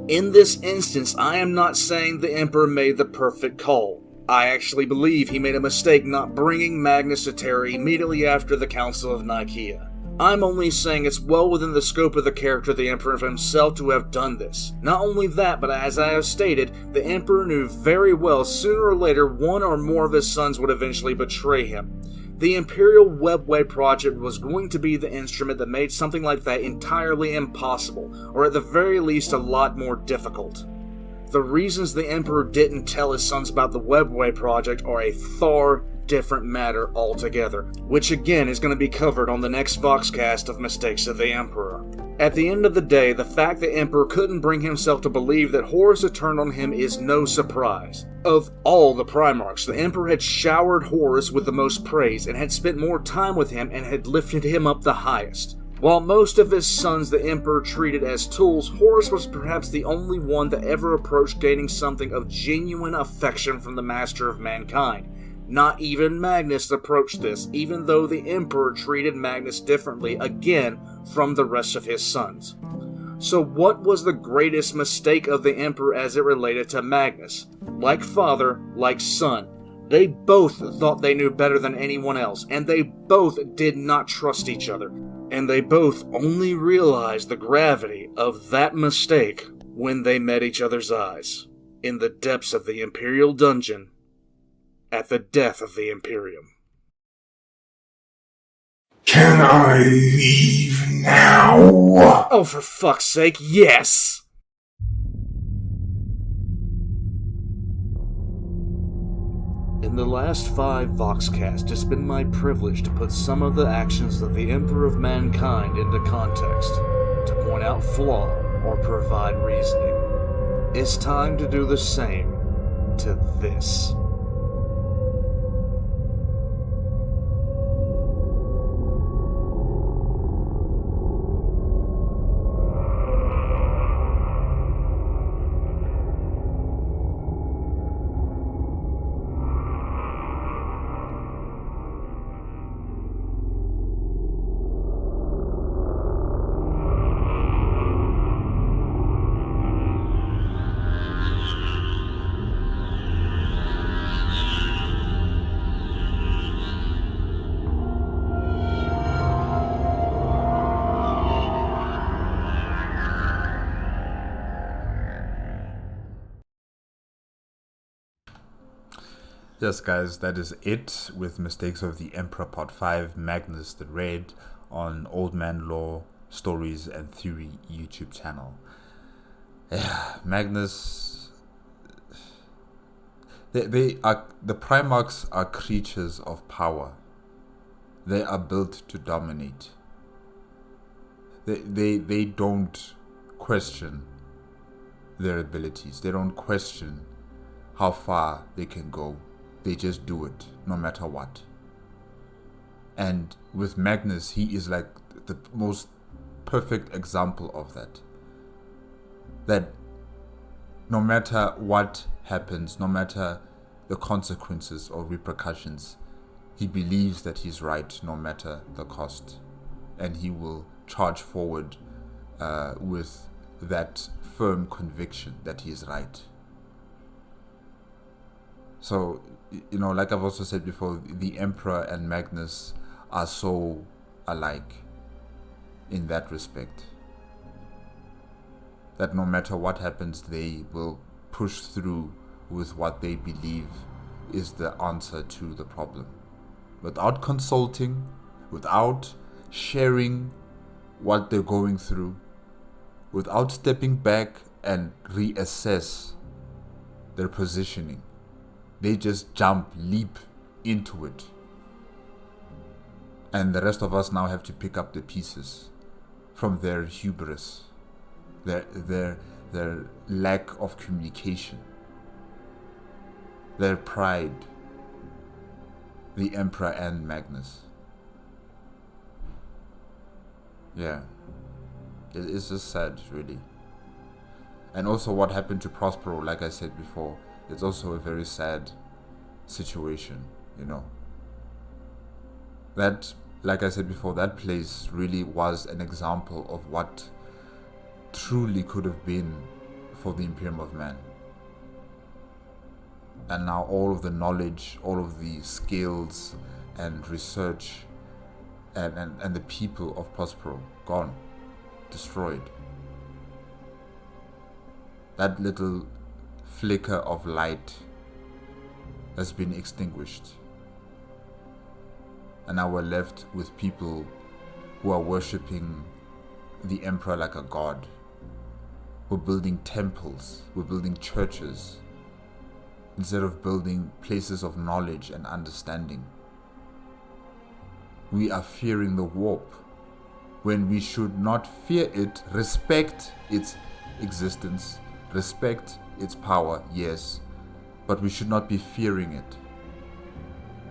In this instance, I am not saying the Emperor made the perfect call. I actually believe he made a mistake not bringing Magnus to Terra immediately after the Council of Nicaea. I'm only saying it's well within the scope of the character of the Emperor himself to have done this. Not only that, but as I have stated, the Emperor knew very well sooner or later one or more of his sons would eventually betray him. The Imperial Webway project was going to be the instrument that made something like that entirely impossible, or at the very least a lot more difficult. The reasons the Emperor didn't tell his sons about the Webway project are a far different matter altogether, which again is going to be covered on the next Voxcast of Mistakes of the Emperor. At the end of the day, the fact the Emperor couldn't bring himself to believe that Horus had turned on him is no surprise. Of all the Primarchs, the Emperor had showered Horus with the most praise and had spent more time with him and had lifted him up the highest. While most of his sons the Emperor treated as tools, Horus was perhaps the only one that ever approached gaining something of genuine affection from the Master of Mankind. Not even Magnus approached this, even though the Emperor treated Magnus differently, again, from the rest of his sons. So what was the greatest mistake of the Emperor as it related to Magnus? Like father, like son. They both thought they knew better than anyone else, and they both did not trust each other. And they both only realized the gravity of that mistake when they met each other's eyes, in the depths of the Imperial dungeon, at the death of the Imperium. Can I leave now? Oh, for fuck's sake, yes! In the last 5 Voxcasts, it's been my privilege to put some of the actions of the Emperor of Mankind into context, to point out flaw or provide reasoning. It's time to do the same to this. Yes, guys, that is it with Mistakes of the Emperor Part 5, Magnus the Red, on Old Man Law Stories and Theory YouTube channel. Yeah, Magnus... They are... The Primarchs are creatures of power. They are built to dominate. They don't question their abilities. They don't question how far they can go. They just do it, no matter what. And with Magnus, he is like the most perfect example of that. That no matter what happens, no matter the consequences or repercussions, he believes that he's right no matter the cost. And he will charge forward with that firm conviction that he is right. So, you know, like I've also said before, the Emperor and Magnus are so alike in that respect. That no matter what happens, they will push through with what they believe is the answer to the problem. Without consulting, without sharing what they're going through, without stepping back and reassess their positioning. They just jump, leap into it. And the rest of us now have to pick up the pieces from their hubris, their lack of communication, their pride, the Emperor and Magnus. Yeah, it's just sad, really. And also what happened to Prospero, like I said before, it's also a very sad situation, you know. That, like I said before, that place really was an example of what truly could have been for the Imperium of Man. And now all of the knowledge, all of the skills and research and the people of Prospero, gone, destroyed. That little flicker of light has been extinguished. And now we're left with people who are worshipping the Emperor like a god. We're building temples, we're building churches, instead of building places of knowledge and understanding. We are fearing the warp when we should not fear it, respect its existence, respect its power, yes, but we should not be fearing it.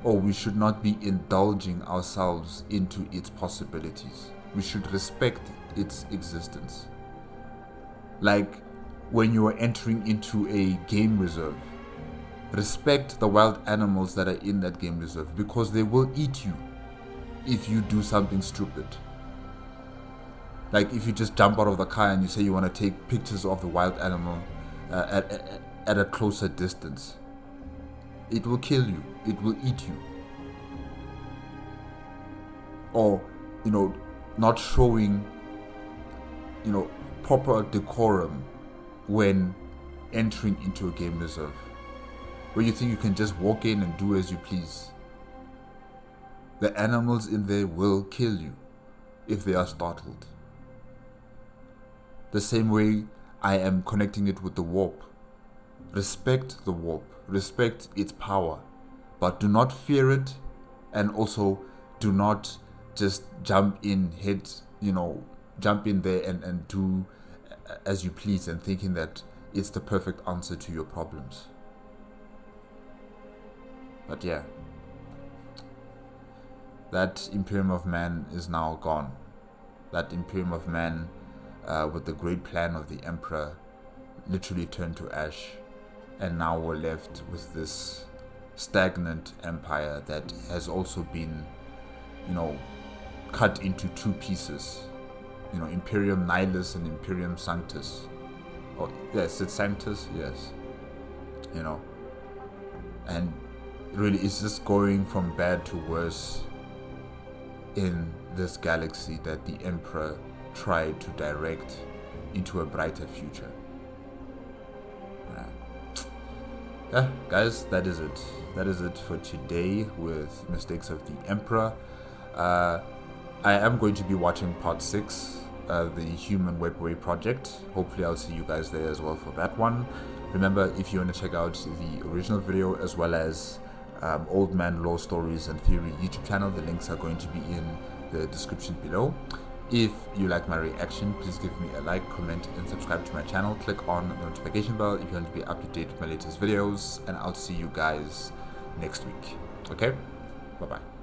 Or we should not be indulging ourselves into its possibilities. We should respect its existence. Like when you are entering into a game reserve, respect the wild animals that are in that game reserve, because they will eat you if you do something stupid. Like if you just jump out of the car and you say you want to take pictures of the wild animal at a closer distance, it will kill you, it will eat you. Or, you know, not showing, you know, proper decorum when entering into a game reserve, where you think you can just walk in and do as you please. The animals in there will kill you if they are startled. The same way I am connecting it with the warp. Respect the warp, respect its power, but do not fear it, and also do not just jump in there and do as you please and thinking that it's the perfect answer to your problems. But yeah, that Imperium of Man is now gone. That Imperium of Man, with the great plan of the Emperor, literally turned to ash, and now we're left with this stagnant empire that has also been, cut into two pieces. Imperium Nihilus and Imperium Sanctus. Oh, yes, it's Sanctus, yes. And really, it's just going from bad to worse in this galaxy that the Emperor tried to direct into a brighter future. Yeah, guys, that is it. That is it for today with Mistakes of the Emperor. I am going to be watching part 6, the Human Webway project. Hopefully I'll see you guys there as well for that one. Remember, if you want to check out the original video as well as Old Man Law Stories and Theory YouTube channel, the links are going to be in the description below. If you like my reaction, please give me a like, comment, and subscribe to my channel. Click on the notification bell if you want to be up to date with my latest videos, and I'll see you guys next week. Okay? Bye-bye.